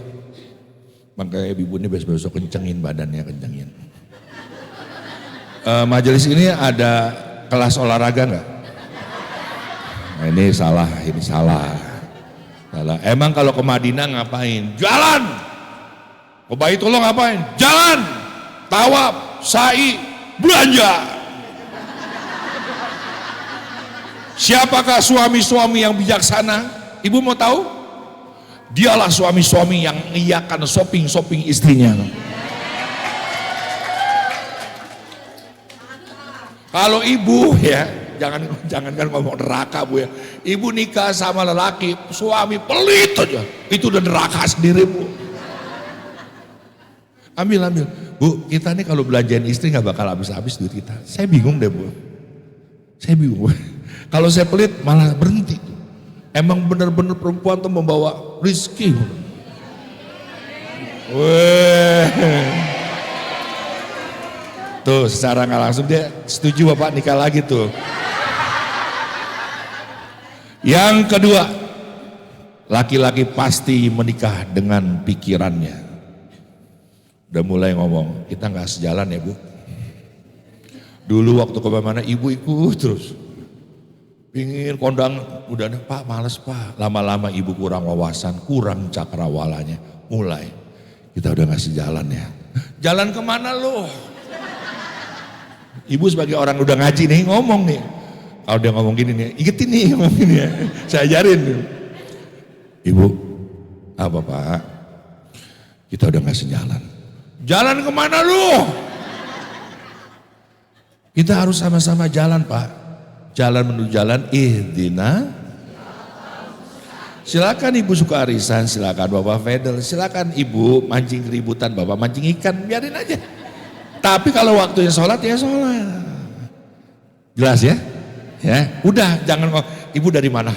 Makanya ibu ini besok-besok kencengin badannya, kencengin. Majelis ini ada kelas olahraga enggak? Nah, ini salah. Emang kalau ke Madinah ngapain? Jalan. Ke Baitullah ngapain? Jalan. Tawaf, sa'i, belanja. Siapakah suami-suami yang bijaksana? Ibu mau tahu? Dialah suami-suami yang mengiyakan shopping istrinya. Kalau ibu ya, jangan kan ngomong neraka Bu ya. Ibu nikah sama lelaki, suami pelit aja. Itu udah neraka sendiri Bu. Ambil. Bu, kita nih kalau belanjain istri gak bakal habis-habis duit kita. Saya bingung deh Bu. Kalau saya pelit malah berhenti. Emang benar-benar perempuan tuh membawa rizki. Weh. Tuh secara nggak langsung dia setuju Bapak nikah lagi tuh. Yang kedua, laki-laki pasti menikah dengan pikirannya. Udah mulai ngomong, kita nggak sejalan ya Bu. Dulu waktu kemana-mana ibu ikut terus. Pingin kondang, udah Pak males Pak. Lama-lama ibu kurang wawasan, kurang cakrawalanya. Mulai, kita udah nggak sejalan ya. Jalan kemana lo? Ibu sebagai orang udah ngaji nih ngomong nih. Kalau dia ngomong gini nih, ingetin nih ngomong gini ya. Saya ajarin. Ibu, apa Pak? Kita udah gak sejalan. Jalan kemana lu? Kita harus sama-sama jalan Pak. Jalan menuju jalan ihdina. Silakan Ibu suka arisan, silakan Bapak fedel, silakan Ibu mancing keributan, Bapak mancing ikan, biarin aja. Tapi kalau waktunya sholat ya sholat. Jelas ya? Ya, udah jangan Ibu dari mana?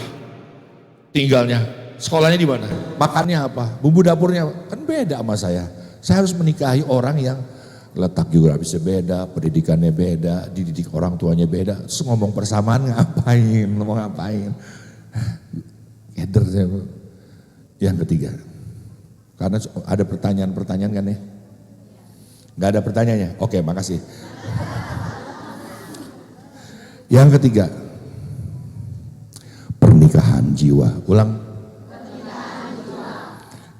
Tinggalnya, sekolahnya di mana? Makannya apa? Bumbu dapurnya apa? Kan beda sama saya. Saya harus menikahi orang yang letak geografisnya beda, pendidikannya beda, dididik orang tuanya beda. Terus ngomong persamaan ngapain? Ngomong ngapain? Keder saya. Yang ketiga, karena ada pertanyaan-pertanyaan kan ya? Gak ada pertanyaannya? Oke, makasih. Yang ketiga, pernikahan jiwa. Ulang. Pernikahan jiwa.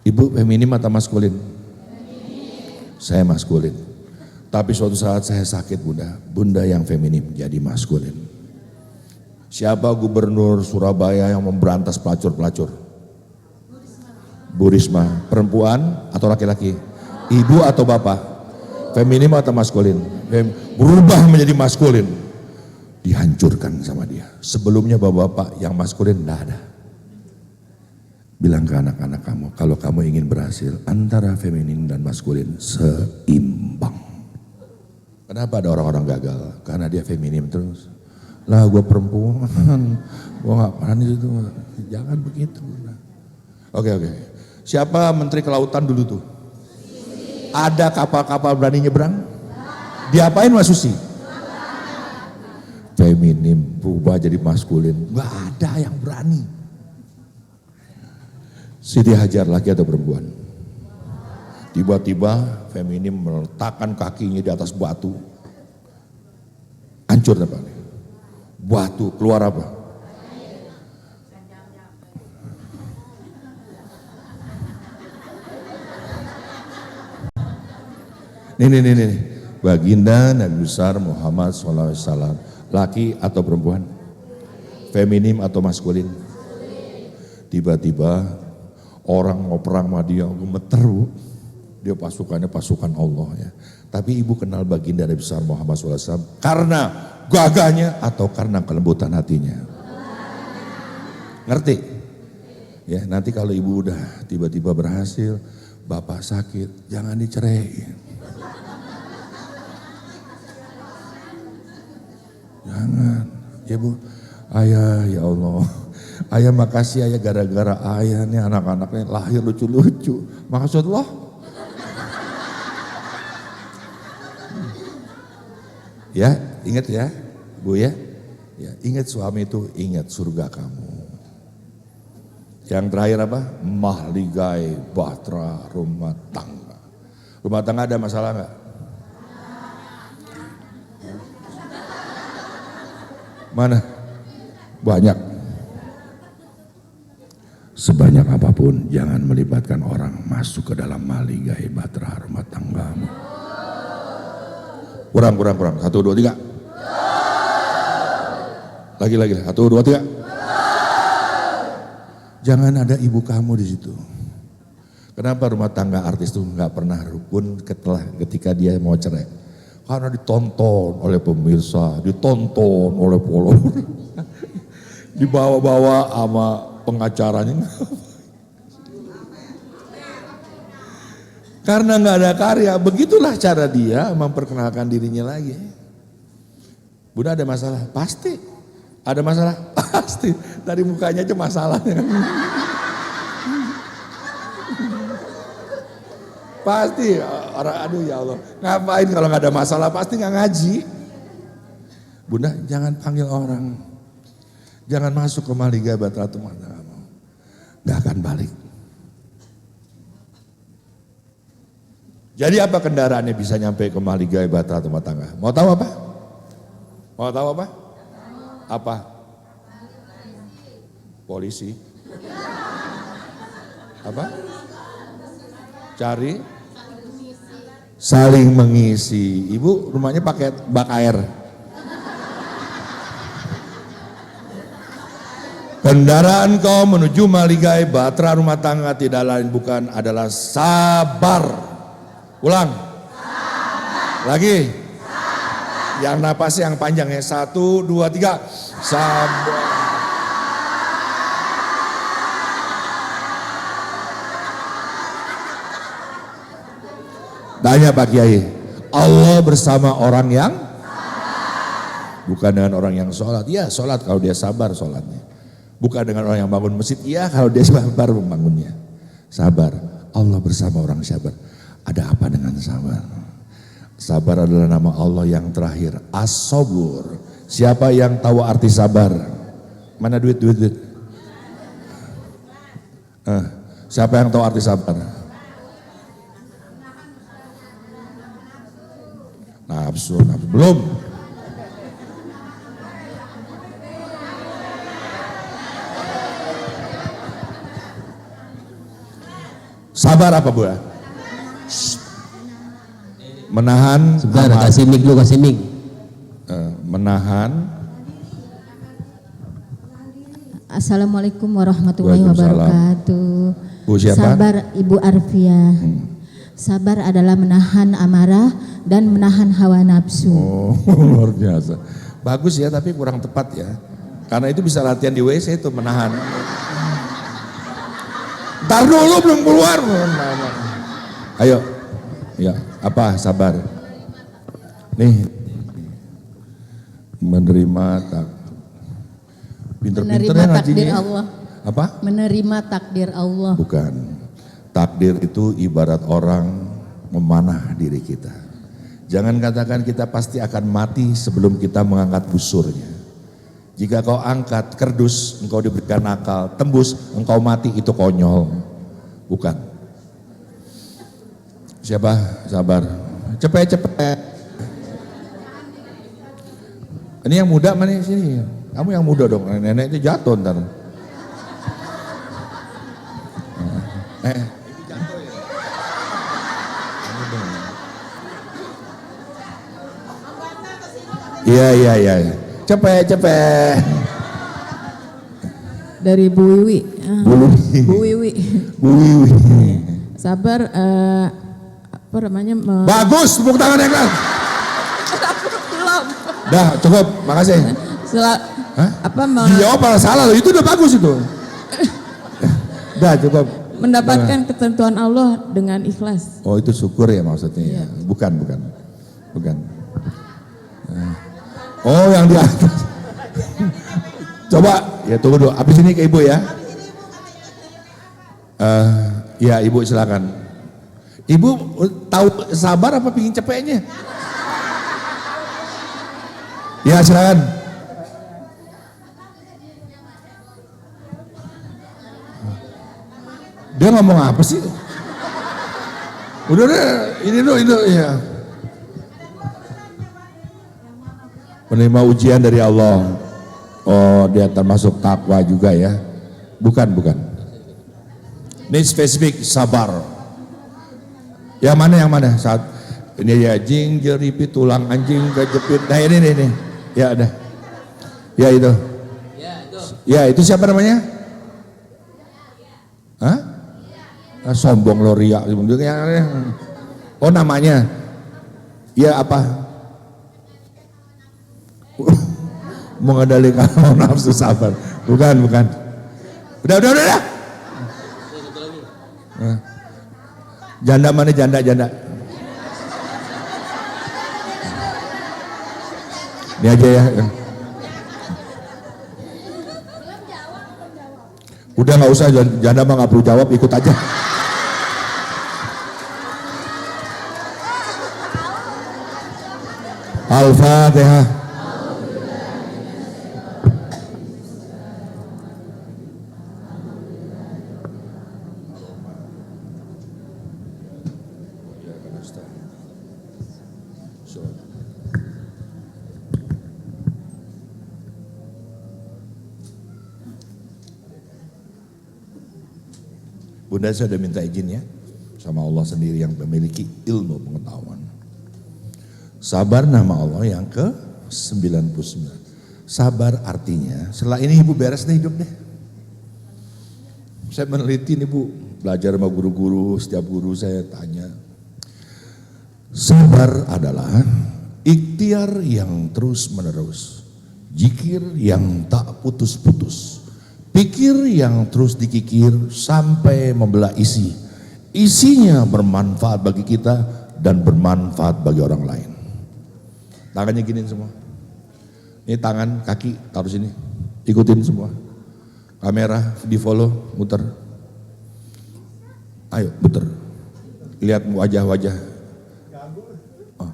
Ibu feminim atau maskulin? Feminim. Saya maskulin. Tapi suatu saat saya sakit bunda. Bunda yang feminim jadi maskulin. Siapa gubernur Surabaya yang memberantas pelacur-pelacur? Bu Risma. Perempuan atau laki-laki? Ibu atau bapak? Feminim atau maskulin? Berubah menjadi maskulin. Dihancurkan sama dia. Sebelumnya bapak-bapak yang maskulin enggak ada. Bilang ke anak-anak kamu, kalau kamu ingin berhasil, antara feminin dan maskulin seimbang. Kenapa ada orang-orang gagal? Karena dia feminim terus. Lah gue perempuan, gue gak berani itu. Jangan begitu. Oke. Siapa menteri kelautan dulu tuh? Ada kapal-kapal berani nyebrang? Diapain Mas Susi? Feminim berubah jadi maskulin, nggak ada yang berani. Siti Hajar laki atau perempuan? Tiba-tiba feminim meletakkan kakinya di atas batu, hancur apa? Batu keluar apa? Nih. Baginda Nabi besar Muhammad SAW. Laki atau perempuan? Feminim atau maskulin? Tiba-tiba orang mau perang sama dia gemeter Bu. Dia pasukannya pasukan Allah ya. Tapi ibu kenal baginda Nabi besar Muhammad SAW karena gagahnya atau karena kelembutan hatinya? Ngerti? Ya nanti kalau ibu udah tiba-tiba berhasil, bapak sakit, jangan diceraiin. Jangan, ya Bu, ayah ya Allah, ayah makasih ayah gara-gara ayah nih anak-anaknya lahir lucu-lucu, maksud Allah. Ya, ingat ya, Bu ya, ingat suami itu ingat surga kamu. Yang terakhir apa? Mahligai bahtera rumah tangga. Rumah tangga ada masalah nggak? Mana? Banyak. Sebanyak apapun jangan melibatkan orang masuk ke dalam mahligai bahtera rumah tanggamu. Kurang. 1, 2, 3. Lagi. 1, 2, 3. Jangan ada ibu kamu di situ. Kenapa rumah tangga artis tuh nggak pernah rukun ketika dia mau cerai? Karena ditonton oleh pemirsa, ditonton oleh follower, dibawa-bawa sama pengacaranya. Karena nggak ada karya, begitulah cara dia memperkenalkan dirinya lagi. Bunda ada masalah? Pasti. Ada masalah? Pasti. Dari mukanya aja masalahnya. Pasti orang, aduh ya Allah, ngapain kalau nggak ada masalah, pasti nggak ngaji. Bunda, jangan panggil orang, jangan masuk ke Mahligai Bahteratul Rumah Tangga, nggak akan balik. Jadi apa kendaraannya bisa nyampe ke Mahligai Bahteratul Rumah Tangga? Mau tahu apa? Mau tahu apa? Apa? Polisi. Apa? Cari saling mengisi. Ibu rumahnya pakai bak air. Kendaraan kau menuju Mahligai Bahtera Rumah Tangga tidak lain bukan adalah sabar. Ulang. Sabar. Lagi. Sabar. Yang napasnya yang panjang ya. 1, 2, 3. Sabar. Tanya Pak Kiai, Allah bersama orang yang sabar. Bukan dengan orang yang sholat. Ya sholat kalau dia sabar sholatnya. Bukan dengan orang yang bangun masjid. Ya kalau dia sabar membangunnya. Sabar. Allah bersama orang sabar. Ada apa dengan sabar? Sabar adalah nama Allah yang terakhir. As-Sabur. Siapa yang tahu arti sabar? Mana duit? Siapa yang tahu arti sabar? Nafsu, belum. Sabar apa Bu? Menahan. Sebentar, kasih mic dulu, kasih mic. Menahan. Assalamualaikum warahmatullahi wabarakatuh. Bu siapa? Sabar Ibu Arfia. Sabar adalah menahan amarah dan menahan hawa nafsu. Oh, luar biasa. Bagus ya, tapi kurang tepat ya. Karena itu bisa latihan di WC itu menahan. Ntar dulu belum keluar. Ayo. Ya, apa sabar? Nih. Menerima pinter-pinternya takdir ngajinya. Allah. Apa? Menerima takdir Allah. Bukan. Takdir itu ibarat orang memanah diri kita. Jangan katakan kita pasti akan mati sebelum kita mengangkat busurnya. Jika kau angkat kerdus, engkau diberikan akal, tembus, engkau mati, itu konyol. Bukan. Siapa? Sabar. Cepet. Ini yang muda mana sini? Kamu yang muda dong, nenek itu jatuh ntar. Iya. Cepet. Dari Bu Wiwi. Bu Wiwi. Sabar, apa namanya? Bagus, tepuk tangan yang keras. Belum. Dah, cukup, makasih. Dia apa salah loh, itu udah bagus itu. Dah, cukup. Mendapatkan ketentuan Allah dengan ikhlas. Oh, itu syukur ya maksudnya. Iya. Bukan. Oh, yang di atas. Coba, ya tunggu dulu. Habis ini ke Ibu ya. Ya Ibu silakan. Ibu tahu sabar apa pingin cepetnya? Ya silakan. Dia ngomong apa sih? Udah ini ya. Menerima ujian dari Allah. Oh, dia termasuk takwa juga ya. Bukan. Ini spesifik sabar. Yang mana? Saat ini ya jing jeripit tulang anjing kejepit. Nah ini. Ya ada. Ya itu. Ya itu siapa namanya? Hah? Sombong lo Ria. Oh namanya. Ya apa? Mengendalikan nafsu sabar. Bukan. Udah. Janda mana janda? Ini aja ya. Udah nggak usah, janda mah nggak perlu jawab, ikut aja. Al-Fatihah. Bunda, saya sudah minta izin ya sama Allah sendiri yang memiliki ilmu pengetahuan. Sabar nama Allah yang ke-99. Sabar artinya setelah ini ibu beres deh hidup deh. Saya meneliti nih bu, belajar sama guru-guru, setiap guru saya tanya. Sabar adalah ikhtiar yang terus menerus, zikir yang tak putus-putus. Pikir yang terus dikikir sampai membelah isi. Isinya bermanfaat bagi kita dan bermanfaat bagi orang lain. Tangannya giniin semua. Ini tangan, kaki taruh sini. Ikutin semua. Kamera di follow, muter. Ayo muter. Lihat wajah-wajah. Oh.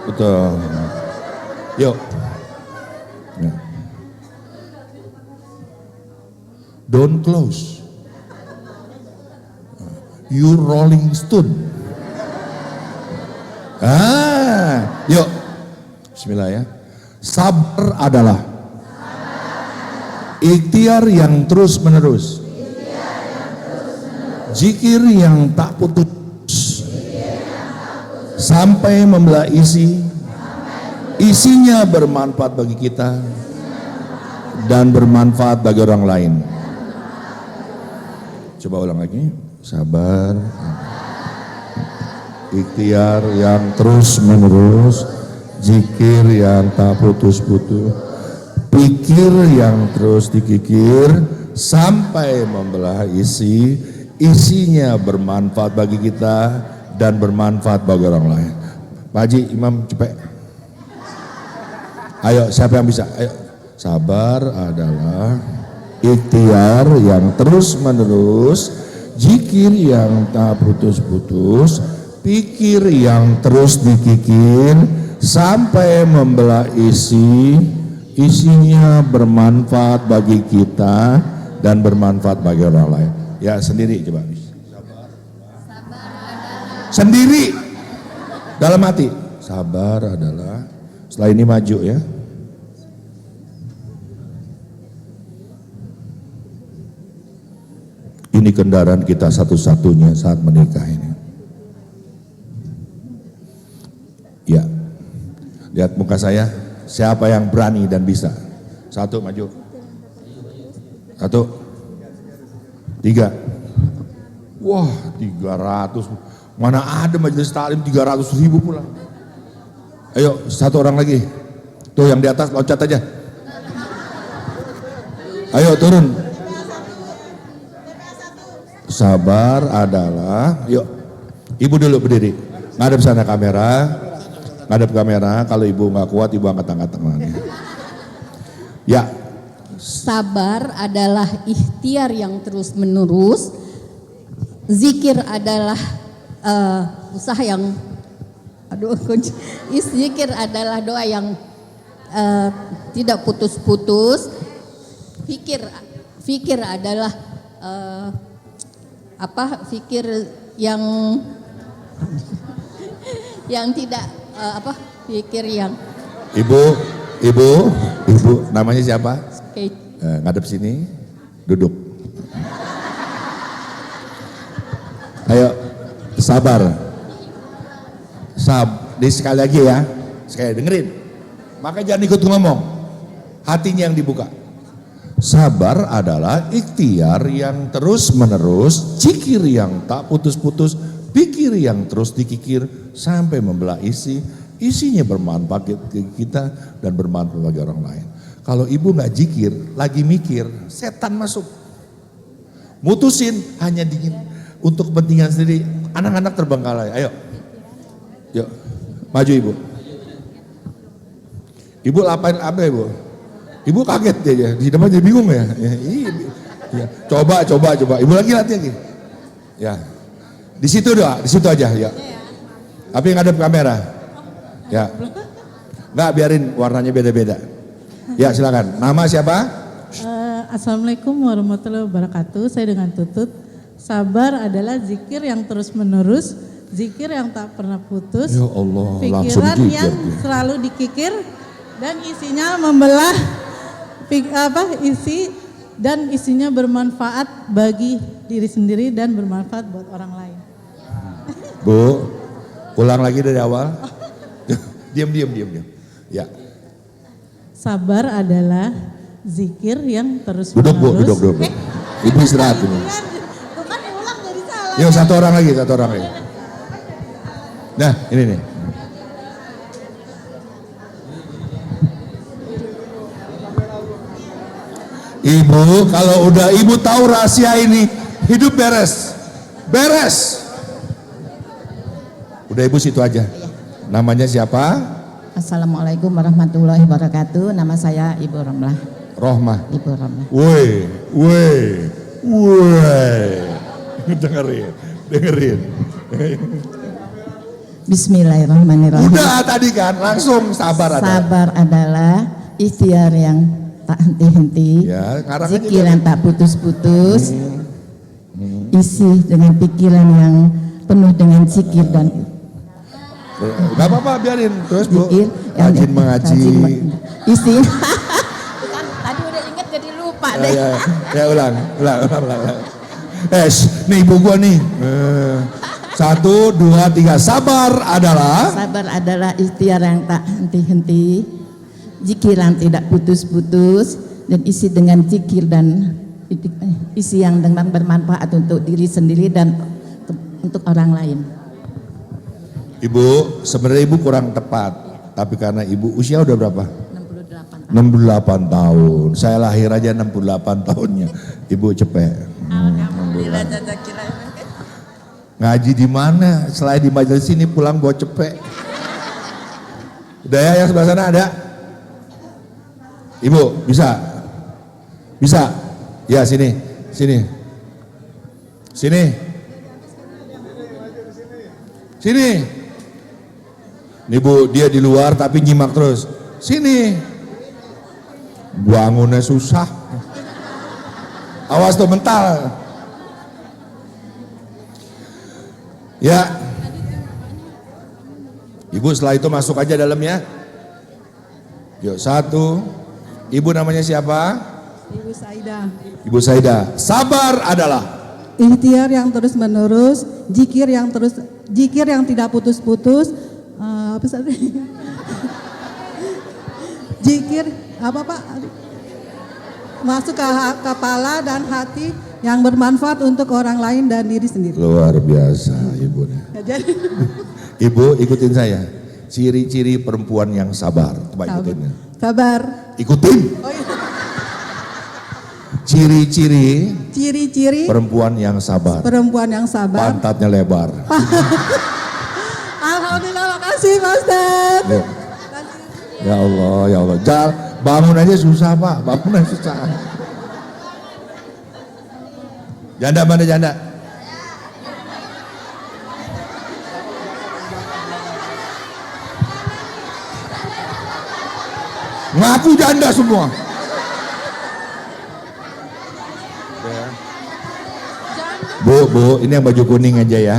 Betul. Yuk. Ya. Don't close. You rolling stone. Yuk. Bismillah ya. Sabar adalah ikhtiar yang terus menerus. Zikir yang tak putus. Sampai membelah isi, isinya bermanfaat bagi kita dan bermanfaat bagi orang lain. Coba ulang lagi, sabar, ikhtiar yang terus menerus, zikir yang tak putus-putus, pikir yang terus dikikir sampai membelah isi, isinya bermanfaat bagi kita dan bermanfaat bagi orang lain. Pak Haji, Imam cepet. Ayo, siapa yang bisa? Ayo. Sabar adalah ikhtiar yang terus menerus, zikir yang tak putus-putus, pikir yang terus dikikir sampai membelah isi, isinya bermanfaat bagi kita dan bermanfaat bagi orang lain. Ya sendiri coba. Sendiri dalam hati. Sabar adalah, setelah ini maju ya. Ini kendaraan kita satu-satunya saat menikah ini. Ya, lihat muka saya. Siapa yang berani dan bisa? Satu maju. Satu. Tiga. Wah, 300. Mana ada majelis taklim 300.000 pula. Ayo satu orang lagi. Tuh yang di atas loncat aja. Ayo turun. Sabar adalah, yuk. Ibu dulu berdiri. Ngadep sana kamera. Ngadep kamera. Kalau ibu nggak kuat, ibu angkat tangannya. Ya. Sabar adalah ikhtiar yang terus menerus. Zikir adalah usaha yang, zikir adalah doa yang tidak putus-putus. Fikir adalah fikir yang tidak fikir yang. Ibu, namanya siapa? Ngadep sini, duduk. Ayo, sabar. Ini sekali lagi ya, sekali dengerin. Maka jangan ikut ngomong, hatinya yang dibuka. Sabar adalah ikhtiar yang terus menerus, zikir yang tak putus-putus, pikir yang terus dikikir sampai membelah isi, isinya bermanfaat bagi kita dan bermanfaat bagi orang lain. Kalau ibu nggak zikir, lagi mikir, setan masuk. Mutusin hanya dingin untuk kepentingan sendiri, anak-anak terbengkalai. Ayo, yuk, maju ibu. Ibu lapain apa ibu? Ibu kaget dia, di depan jadi bingung ya. Ya. Coba. Ibu lagi latihan lagi. Ya. Di situ doa, di situ aja ya. Tapi ngadep kamera. Ya. Enggak, biarin warnanya beda-beda. Ya silakan. Nama siapa? Assalamualaikum warahmatullahi wabarakatuh. Saya dengan Tutut. Sabar adalah zikir yang terus menerus, zikir yang tak pernah putus. Ya Allah, langsung pikiran zikir. yang selalu dikikir dan isinya membelah isi dan isinya bermanfaat bagi diri sendiri dan bermanfaat buat orang lain. Bu, ulang lagi dari awal. Diam. Ya. Sabar adalah zikir yang terus Duduk menerus. Bu. Ibu istirahat ini. Bukan ulang jadi salah. Yuk satu orang lagi. Nah ini nih. Ibu, kalau udah ibu tahu rahasia ini, hidup beres. Udah ibu situ aja. Namanya siapa? Assalamualaikum warahmatullahi wabarakatuh. Nama saya Ibu Romlah. Rohmah. Ibu Romlah. Woi. Dengerin. Bismillahirrahmanirrahim. Udah tadi kan, langsung sabar ada. Sabar adalah ikhtiar yang tak henti-henti. Ya, sekarang aja Zikir dia. yang tak putus-putus. Isi dengan pikiran yang penuh dengan zikir dan Gak apa-apa, biarin. Terus Bu, zikir rajin mengaji. Isi Tadi udah inget jadi lupa Ya, ulang. Nih ibu gua nih. 1, 2, 3. Sabar adalah ikhtiar yang tak henti-henti, zikir yang tidak putus-putus, dan isi dengan zikir dan isi yang dengan bermanfaat untuk diri sendiri dan untuk orang lain. Ibu, sebenarnya ibu kurang tepat. Tapi karena ibu usia udah berapa? 68. 68 tahun. Saya lahir aja 68 tahunnya. Ibu cepet. Alhamdulillah jazakillah. Ngaji di mana? Selain di majelis ini pulang bawa cepet. Udah ya, yang sebelah sana ada? Ibu, bisa? Ya sini. Nih Bu, dia di luar tapi nyimak terus. Sini. Bangunnya susah. Awas tuh mental. Ya. Ibu setelah itu masuk aja dalam ya. Yuk 1. Ibu namanya siapa? Ibu Saida. Ibu Saida. Sabar adalah Ikhtiar yang terus menerus, zikir yang tidak putus-putus. Apa tadi? Zikir apa Pak? Masuk ke kepala dan hati yang bermanfaat untuk orang lain dan diri sendiri. luar biasa Ibu. Jadi Ibu ikutin saya. Ciri-ciri perempuan yang sabar. Coba ikutin. sabar. Ikutin. Oh iya. Ciri-ciri Perempuan yang sabar. Pantatnya lebar. Alhamdulillah, makasih Pak Ustaz. Ya Allah. Bangun aja susah Pak. Janda mana janda? Ngaku janda semua. Bu, ini yang baju kuning aja ya.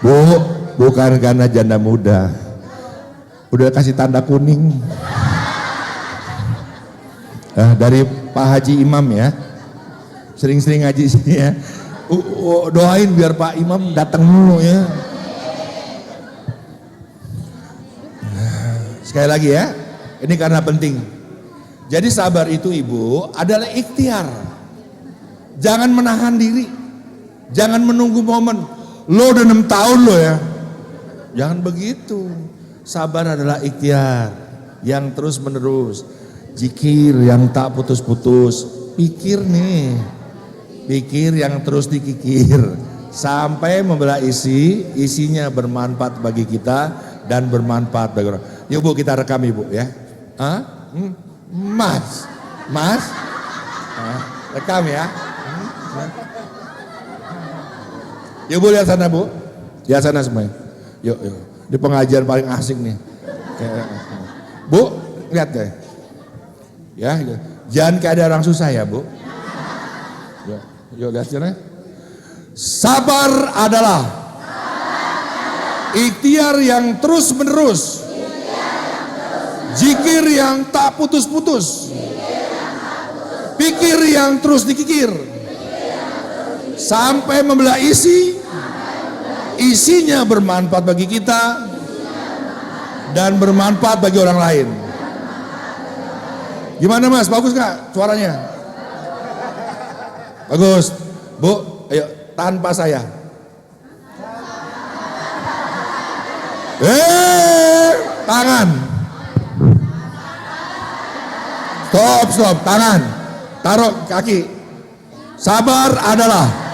Bu, bukan karena janda muda. Udah kasih tanda kuning. Dari Pak Haji Imam ya. Sering-sering ngaji sini ya. Doain biar Pak Imam datang dulu ya. Sekali lagi ya, ini karena penting. Jadi sabar itu Ibu adalah ikhtiar. Jangan menahan diri. Jangan menunggu momen. Lo udah 6 tahun lo ya. Jangan begitu. Sabar adalah ikhtiar yang terus menerus. Zikir yang tak putus-putus. Pikir nih. pikir yang terus dikikir sampai membelah isinya bermanfaat bagi kita dan bermanfaat bagi orang. Yuk Bu, kita rekam Ibu ya. Mas, rekam ya. Yuk Bu, lihat sana Bu, lihat sana semuanya. Yuk, di pengajian paling asik nih. Bu, lihat deh. Ya, jangan kayak ada orang susah ya Bu. Yuk lihat sana. Sabar adalah ikhtiar yang terus menerus, zikir yang tak putus-putus, pikir yang terus dikikir, sampai membelah isinya bermanfaat bagi kita dan bermanfaat bagi orang lain. Gimana Mas, bagus gak suaranya? Bagus. Bu, ayo tanpa saya. Tangan. Stop, tangan. Taruh kaki. Sabar adalah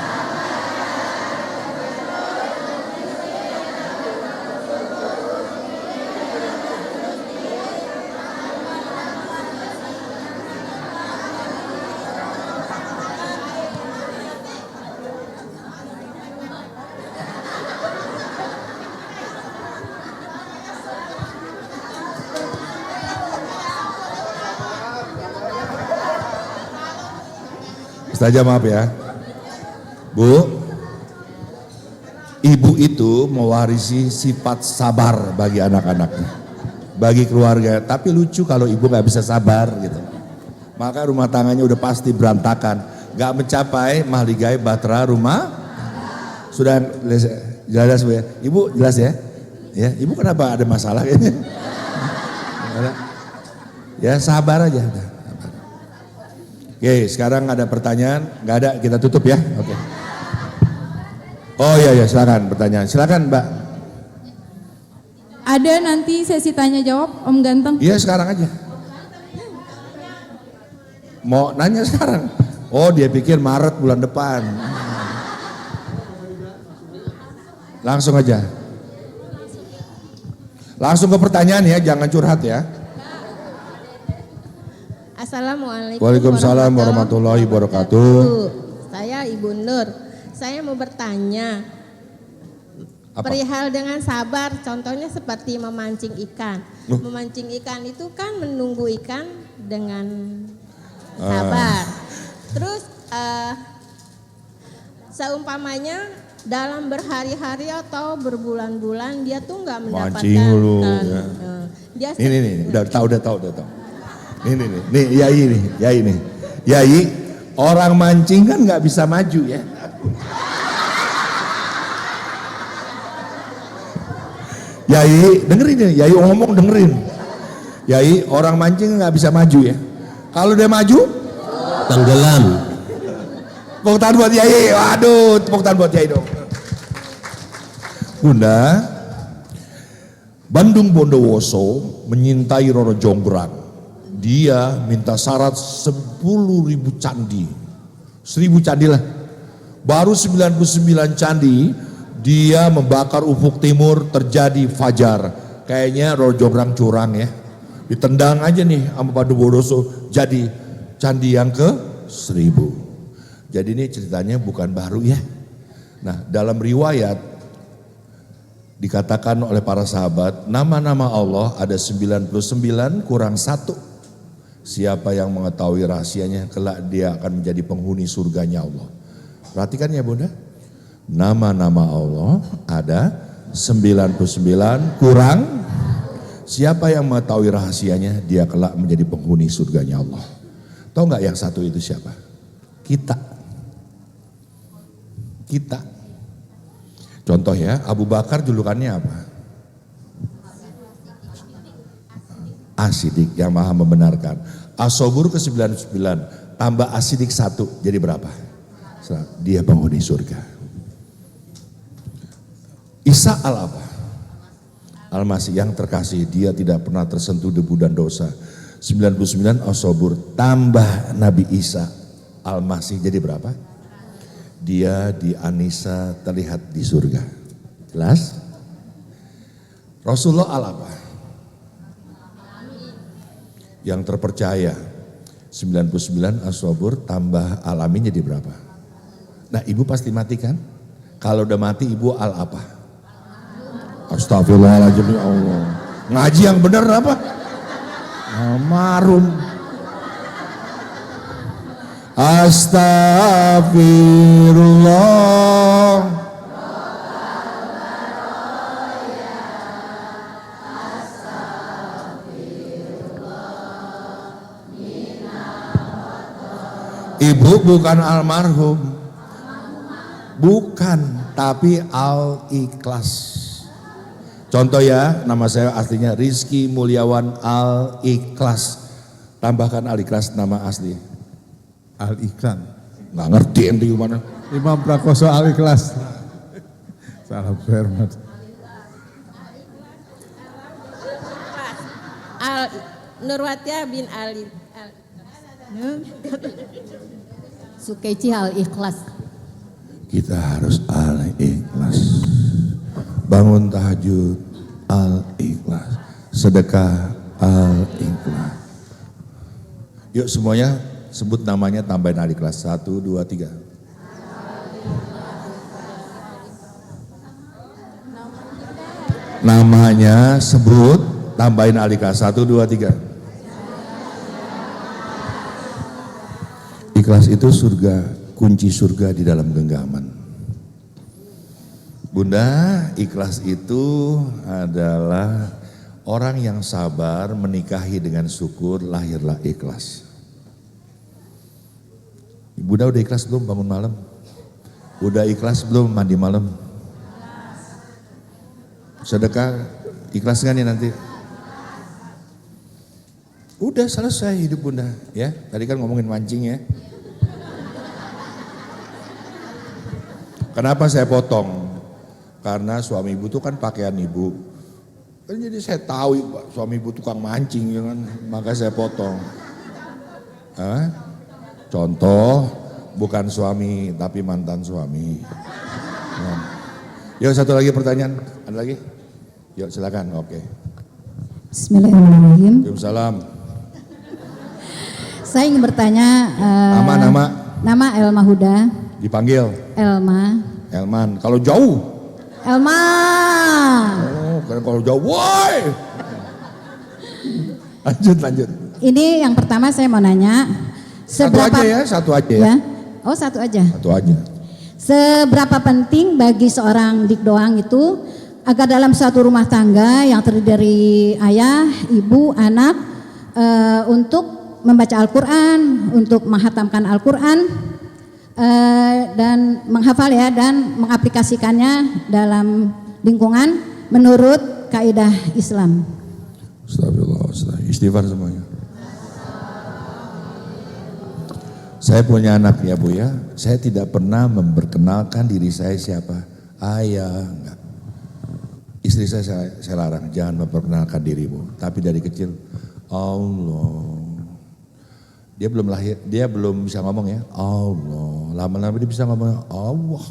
saja, maaf ya Bu, ibu itu mewarisi sifat sabar bagi anak-anaknya, bagi keluarga. Tapi lucu kalau ibu gak bisa sabar gitu, maka rumah tangganya udah pasti berantakan, gak mencapai mahligai bahtera rumah. Sudah jelas Bu ya, Ibu jelas ya? Ya, Ibu kenapa ada masalah kayaknya? Ya sabar aja. Oke, sekarang ada pertanyaan? Nggak ada, kita tutup ya. Oke. Oh iya, silakan pertanyaan. Silakan Mbak. Ada nanti sesi tanya jawab Om Ganteng? Iya sekarang aja. Mau nanya sekarang? Oh dia pikir Maret bulan depan. Langsung aja. Langsung ke pertanyaan ya, jangan curhat ya. Assalamualaikum Waalaikumsalam warahmatullahi wabarakatuh. Saya Ibu Nur. Saya mau bertanya. Apa? Perihal dengan sabar, contohnya seperti memancing ikan. Memancing ikan itu kan menunggu ikan dengan sabar. Terus seumpamanya dalam berhari-hari atau berbulan-bulan dia tuh nggak mendapatkan. Mancing dulu. Dia Ini udah tahu. Nih Yai, orang mancing kan nggak bisa maju ya. Yai, dengerin ya, Yai ngomong dengerin. Yai, orang mancing nggak bisa maju ya. Kalau dia maju, Tenggelam. tepuk tangan buat Yai. Waduh, tepuk tangan buat Yai dong. Bunda, Bandung Bondowoso menyintai Roro Jonggrang. Dia minta syarat 10.000 candi. 1.000 candi lah. Baru 99 candi, dia membakar ufuk timur, terjadi fajar. Kayaknya Roro Jonggrang curang ya. Ditendang aja nih sama Bandung Bondowoso, jadi candi yang ke 1.000. Jadi ini ceritanya bukan baru ya. Nah dalam riwayat dikatakan oleh para sahabat, nama-nama Allah ada 99 kurang 1. Siapa yang mengetahui rahasianya, kelak dia akan menjadi penghuni surganya Allah. Perhatikan ya Bunda, nama-nama Allah ada 99 kurang. Siapa yang mengetahui rahasianya, dia kelak menjadi penghuni surganya Allah. Tahu nggak yang satu itu siapa? Kita. Contoh ya, Abu Bakar julukannya apa? Asidik, yang maha membenarkan. As-Sobur ke 99 tambah asidik 1 jadi berapa? Dia penghuni surga. Isa al apa? Al-Masih yang terkasih, dia tidak pernah tersentuh debu dan dosa. 99 As-Sobur tambah Nabi Isa Al-Masih jadi berapa? dia di Anisa terlihat di surga. Jelas? Rasulullah al apa? Yang terpercaya. 99 as-sabur tambah alamin jadi berapa? Nah ibu pasti mati kan? Kalau udah mati ibu al apa? Astagfirullahaladzim ya Allah. Ngaji yang benar apa? Almarhum. Astagfirullah. Ibu bukan almarhum, bukan, tapi al-ikhlas. Contoh ya, nama saya aslinya Rizky Mulyawan al-ikhlas. Tambahkan al-ikhlas nama asli. Al-Iklan. Nggak ngerti ente gimana? Imam Prakoso Al-Ikhlas. Salam hormat. Nurwatia bin Ali. Sukeci al-ikhlas. Kita harus al-ikhlas. Bangun tahajud al-ikhlas. Sedekah al-ikhlas. Yuk semuanya sebut namanya, tambahin al-ikhlas. 1, 2, 3. Namanya sebut, tambahin al-ikhlas. 1, 2, 3. Ikhlas itu surga, kunci surga di dalam genggaman. Bunda, ikhlas itu adalah orang yang sabar menikahi dengan syukur, lahirlah ikhlas. Bunda udah ikhlas belum bangun malam? Udah ikhlas belum mandi malam? Sedekah ikhlas gak nih nanti? Udah selesai hidup Bunda ya. Tadi kan ngomongin mancing ya. Kenapa saya potong? Karena suami ibu tuh kan pakaian ibu. Kan jadi saya tahu suami ibu tukang mancing ya kan. Maka saya potong. Contoh bukan suami tapi mantan suami. Yuk satu lagi pertanyaan. Ada lagi? Yuk silakan. Oke. Bismillahirrahmanirrahim. Waalaikumsalam. Saya ingin bertanya. Nama Elma Huda. Dipanggil? Elma. Elman. Kalau jauh? Elma. Oh, kalau jauh, woi. Lanjut. Ini yang pertama saya mau nanya. Satu aja ya. Oh satu aja. Satu aja. Seberapa penting bagi seorang dik doang itu agar dalam suatu rumah tangga yang terdiri dari ayah, ibu, anak untuk membaca Al-Quran, untuk menghatamkan Al-Quran dan menghafal ya dan mengaplikasikannya dalam lingkungan menurut kaidah Islam. Astagfirullah, istighfar semuanya. Saya punya anak ya Bu ya, saya tidak pernah memperkenalkan diri saya siapa. Ayah, enggak. Istri saya larang, jangan memperkenalkan diri Bu. Tapi dari kecil, Allah. Dia belum lahir, dia belum bisa ngomong ya, Allah. Lama-lama dia bisa ngomong, Allah.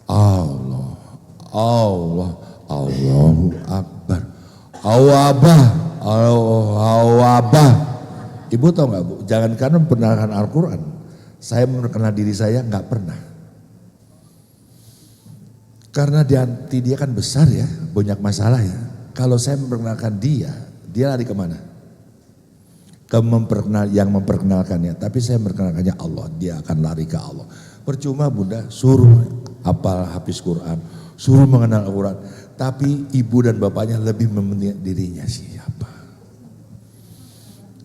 Allah, Allah, Allahu Akbar. Awabah, Awabah. Ibu tahu nggak Bu? Jangan karena memperkenalkan Al-Quran, saya memperkenalkan diri saya nggak pernah. Karena di hati dia kan besar ya, banyak masalah ya. Kalau saya memperkenalkan dia lari kemana? Yang memperkenalkannya. Tapi saya memperkenalkannya Allah, dia akan lari ke Allah. Percuma Bunda suruh hafal hafiz Quran, suruh mengenal Al-Quran. Tapi ibu dan bapaknya lebih mementingkan dirinya siapa.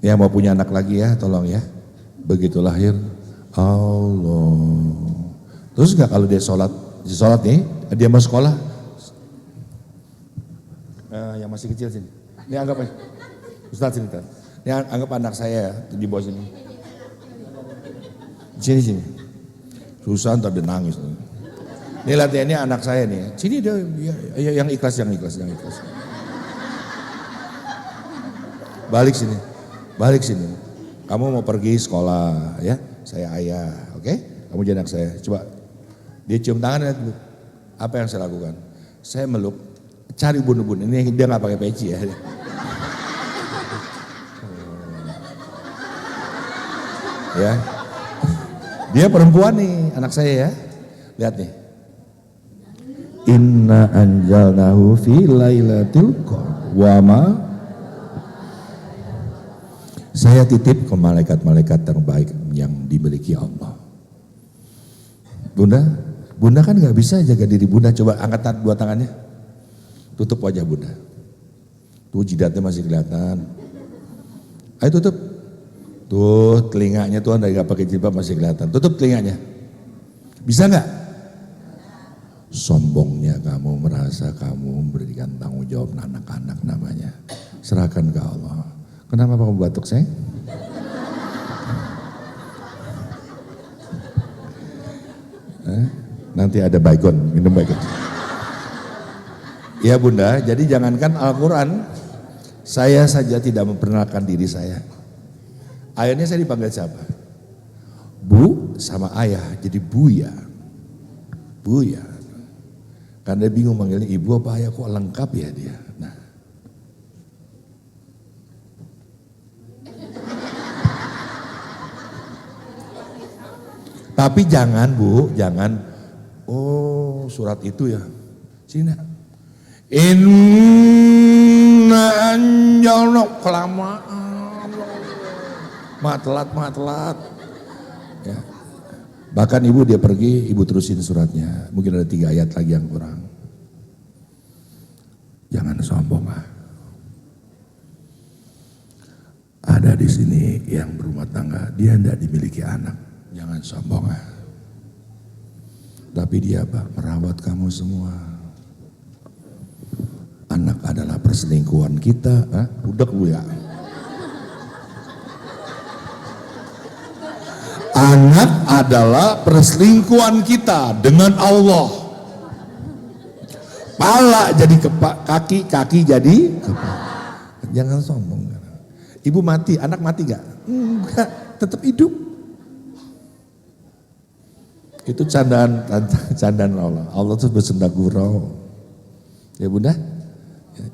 Yang mau punya anak lagi ya, tolong ya. Begitu lahir, Allah. Terus enggak kalau dia sholat nih, dia mau sekolah. Yang masih kecil sini. Ini anggap aja. Ustaz sini. Ini anggap anak saya di bawah sini. Sini. Susah ntar dia nangis. Ini latihannya anak saya nih. Sini dia yang ikhlas. Balik sini. Kamu mau pergi sekolah ya, saya ayah, oke? Kamu jadi anak saya. Coba Dia cium tangan, lihat, Bu. Apa yang saya lakukan? Saya meluk, cari bun-bun. Ini dia nggak pakai peci ya. Ya, dia perempuan nih, anak saya ya. Lihat nih. Inna anjalnahu fi lailatul qadar wa ma. Saya titip ke malaikat-malaikat terbaik yang dimiliki Allah. Bunda kan nggak bisa jaga diri Bunda. Coba angkat dua tangannya, tutup wajah Bunda. Tuh jidatnya masih kelihatan. Ayo tutup. Tuh telinganya tuh Anda nggak pakai jilbab masih kelihatan. Tutup telinganya. Bisa nggak? Sombongnya kamu merasa kamu memberikan tanggung jawab anak-anak namanya. Serahkan ke Allah. Kenapa kamu batuk, sayang? Nanti ada baygon, minum baygon. Ya Bunda, jadi jangankan Al-Quran, saya saja tidak memperkenalkan diri saya. Akhirnya saya dipanggil siapa? Bu sama ayah, jadi Buya. Buya. Karena dia bingung manggilnya ibu apa ayah, kok lengkap ya dia. Nah. Tapi jangan Bu, jangan, oh surat itu ya, sini. Inna anjalna kelamaan. Mak telat. Ya. Bahkan ibu dia pergi, ibu terusin suratnya. Mungkin ada 3 ayat lagi yang kurang. Jangan sombong ah. Ada di sini yang berumah tangga, dia tidak dimiliki anak. Jangan sombong ah. Tapi dia apa? Merawat kamu semua. Anak adalah perselingkuhan kita. Budak lu ya. Anak adalah perselingkuhan kita dengan Allah. Pala jadi kaki, kaki jadi kepala. Jangan sombong. Ibu mati, anak mati gak? Enggak, tetap hidup. Itu candaan Allah. Allah itu bersenda gurau. Ya Bunda?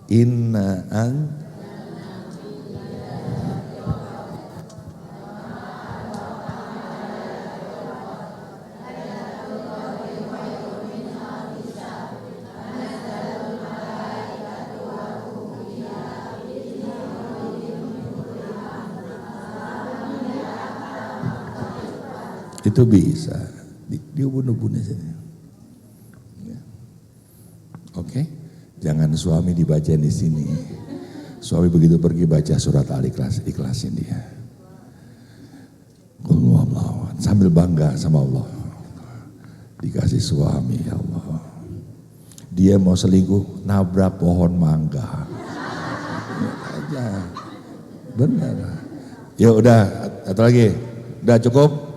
Inna an itu bisa diubun-ubun aja. Ya. Oke, jangan suami dibaca di sini. Suami begitu pergi baca surat Al-Ikhlas, ikhlasin dia. Sambil bangga sama Allah. Dikasih suami, ya Allah. Dia mau selingkuh, nabrak pohon mangga. Ya aja. Benar. Ya udah, satu lagi. Udah cukup?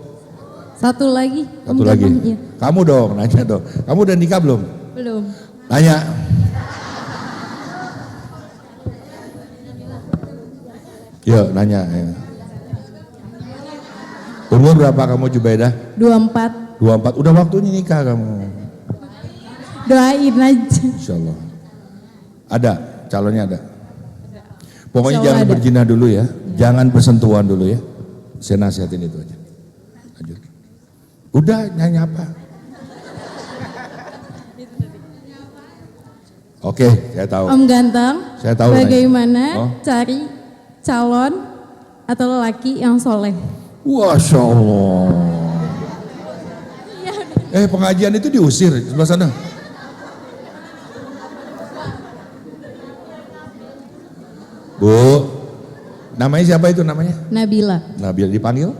Satu lagi. Satu lagi. Iya. Kamu dong, nanya dong. Kamu udah nikah belum? Belum. Nanya. Yuk nanya. Ya. Umur berapa kamu Jubaidah? 24. 24. Udah waktunya nikah kamu. Doain aja. Insyaallah. Ada, calonnya ada. Pokoknya Insya Allah jangan ada. berzina dulu ya. Jangan bersentuhan dulu ya. Saya nasihatin itu aja. Lanjut. Udah nyanyi apa? Oke, saya tahu. Om Ganteng, Saya tahu. bagaimana Oh. cari calon atau lelaki yang soleh? Masya Allah. Pengajian itu diusir sebelah sana. Bu, namanya siapa itu namanya? Nabila. Nabila dipanggil?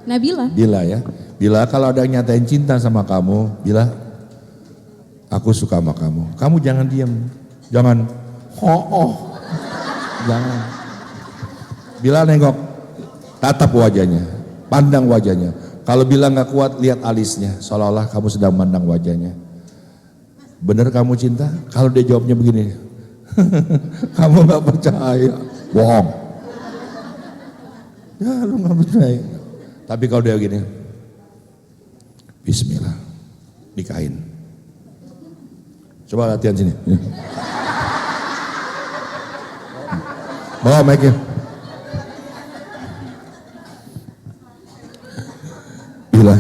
Nabila. Bila ya. Bila kalau ada yang nyatain cinta sama kamu, Bila, aku suka sama kamu. Kamu jangan diam, jangan jangan. Bila nengok, tatap wajahnya, pandang wajahnya. Kalau Bila nggak kuat, lihat alisnya, seolah-olah kamu sedang memandang wajahnya. Bener kamu cinta? Kalau dia jawabnya begini, kamu nggak percaya, bohong. Ya lu nggak percaya. Tapi kalau dia gini, Bismillah, nikahin. Coba latihan sini. Bawa mic-nya. Bila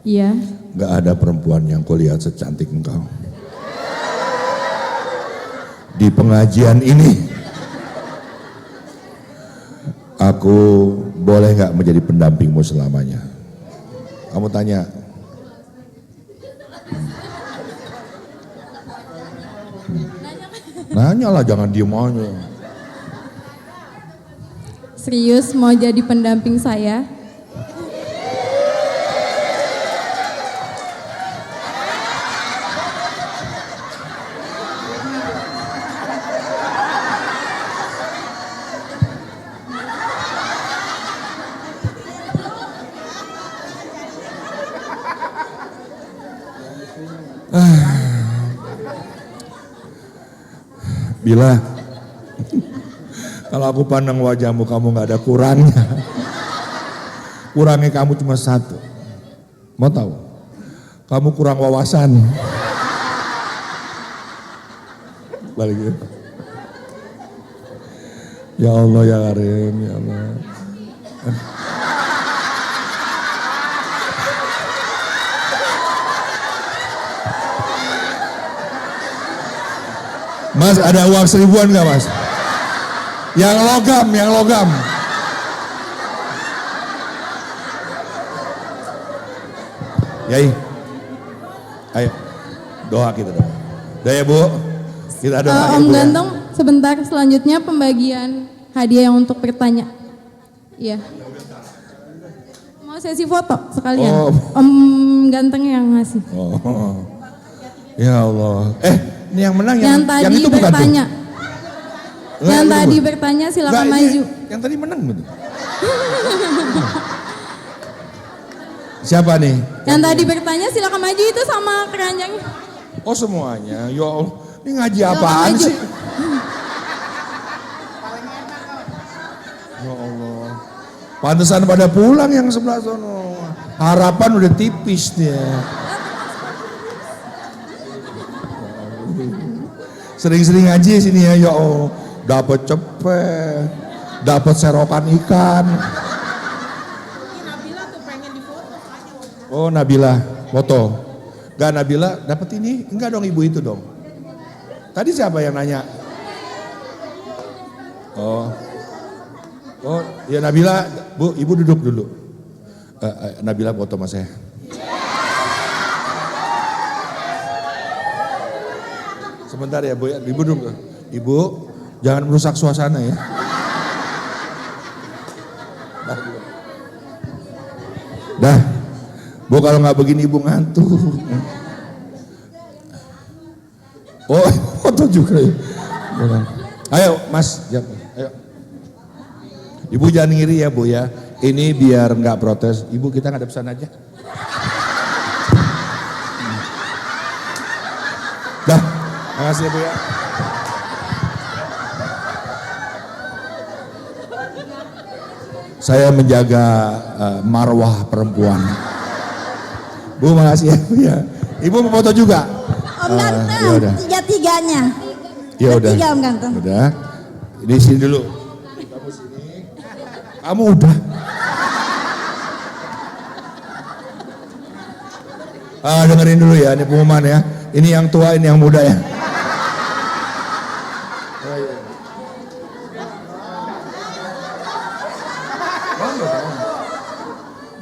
Iya. gak ada perempuan yang kulihat secantik engkau. Di pengajian ini, aku boleh gak menjadi pendampingmu selamanya? Kamu tanya. Nanya lah, jangan diem aja. Serius mau jadi pendamping saya? Bila kalau aku pandang wajahmu kamu gak ada kurangnya. Kurangnya kamu cuma satu. Mau tahu? Kamu kurang wawasan. Balik ya. Ya Allah ya Karim, ya Allah. Mas ada uang 1000-an gak mas? Yang logam, yang logam. Yai, ayo doa kita doa. Doa ya Bu, kita doa ya Om Bu ya. Ganteng, sebentar selanjutnya pembagian hadiah yang untuk bertanya. Iya. Mau sesi foto sekalian. Oh. Om Ganteng yang ngasih. Oh, ya Allah. Ini yang menang Yang tadi yang itu bukan bertanya. tuh? Yang Enggak, tadi lu. bertanya silakan Enggak, maju. Yang tadi menang betul. Siapa nih? Yang tadi bertanya silakan maju itu sama keranjangnya. Oh semuanya, ya Allah. Ini ngaji Silakan apaan maju. sih? Ya Allah. Pantesan pada pulang yang sebelah sono. Harapan udah tipis dia. Sering-sering ngaji sini ya Allah. Dapat cepet, dapat serokan ikan. Oh Nabila, foto. Gak Nabila, dapat ini? Enggak dong ibu itu dong. Tadi siapa yang nanya? Oh, ya Nabila, Bu, ibu duduk dulu. Nabila foto sama saya. Sebentar ya Bu, ibu duduk. Ibu, jangan merusak suasana ya. Dah, Bu kalau nggak begini ibu ngantuk. Oh, foto juga ya. Ayo Mas, ayo. Ibu jangan ngiri ya Bu ya. Ini biar nggak protes. Ibu kita ngadep sana aja. Dah, makasih ya Bu ya. Saya menjaga marwah perempuan. Bu makasih ya Bu ya. Ibu mau foto juga? Om Ganteng, yaudah. tiga-tiganya. Ya udah. Bertiga Om Ganteng. Udah. Di sini dulu. Kamu sini. Kamu udah. Dengerin dulu ya, ini pengumuman ya. Ini yang tua, ini yang muda ya.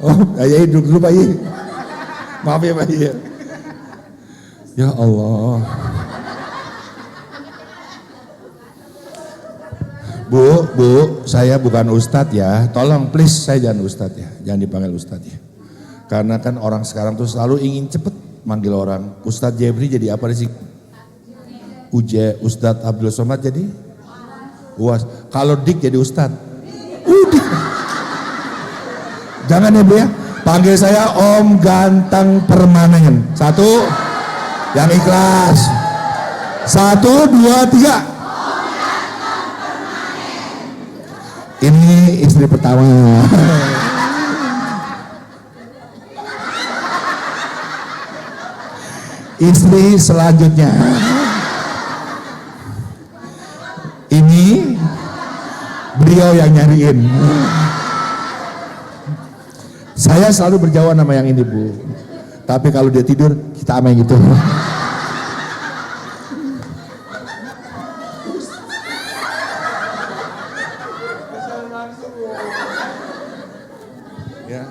Oh, ya duduk dulu Pak Yi. Maaf ya Pak Yi. Ya Allah. Bu, saya bukan ustadz ya. Tolong please saya jangan ustadz ya. Jangan dipanggil ustadz ya. Karena kan orang sekarang tuh selalu ingin cepet manggil orang. Ustadz Jebri jadi apa sih? Ustadz Abdul Somad jadi? UAS. Kalau Dik jadi ustadz. Dik. Jangan ya Bu ya. Panggil saya Om Ganteng Permanen. Satu. Yang ikhlas. 1, 2, 3. Ini istri pertama. Istri selanjutnya. Ini beliau yang nyariin. Saya selalu berjauhan sama yang ini, Bu. Tapi kalau dia tidur, kita sama yang itu. Ya.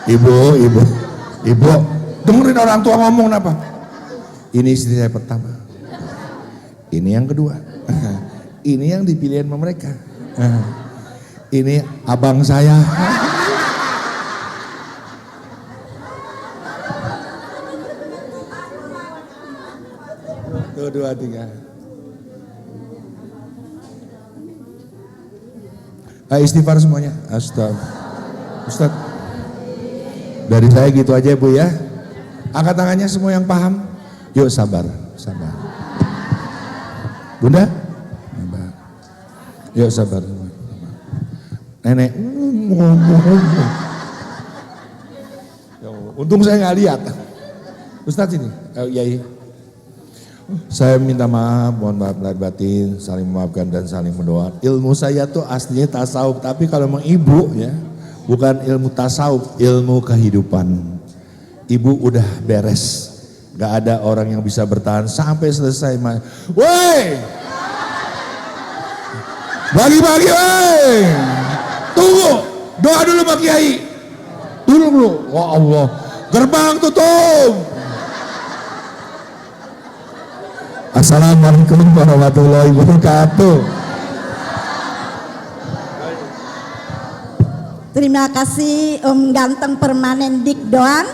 Ibu, dengerin orang tua ngomong apa? Ini istri saya pertama, ini yang kedua, ini yang dipilihin sama mereka, ini abang saya. Tuh, 2, 3. Istighfar semuanya. Ustaz. Dari saya gitu aja, Bu ya. Angkat tangannya semua yang paham. Yuk sabar. Bunda? Sabar. Yuk sabar. Nenek. Untung saya nggak lihat. Ustaz ini. Yai. Saya minta maaf, mohon maaf lahir batin, saling memaafkan dan saling mendoakan. Ilmu saya tuh aslinya tasawuf, tapi kalau memang ibu ya, bukan ilmu tasawuf, ilmu kehidupan. Ibu udah beres, gak ada orang yang bisa bertahan sampai selesai. Woi, bagi-bagi, woi, tunggu, doa dulu Pak Kiai, dulu. Wah Allah, gerbang tutup. Assalamualaikum warahmatullahi wabarakatuh. Terima kasih Om Ganteng Permanen Dik Doan.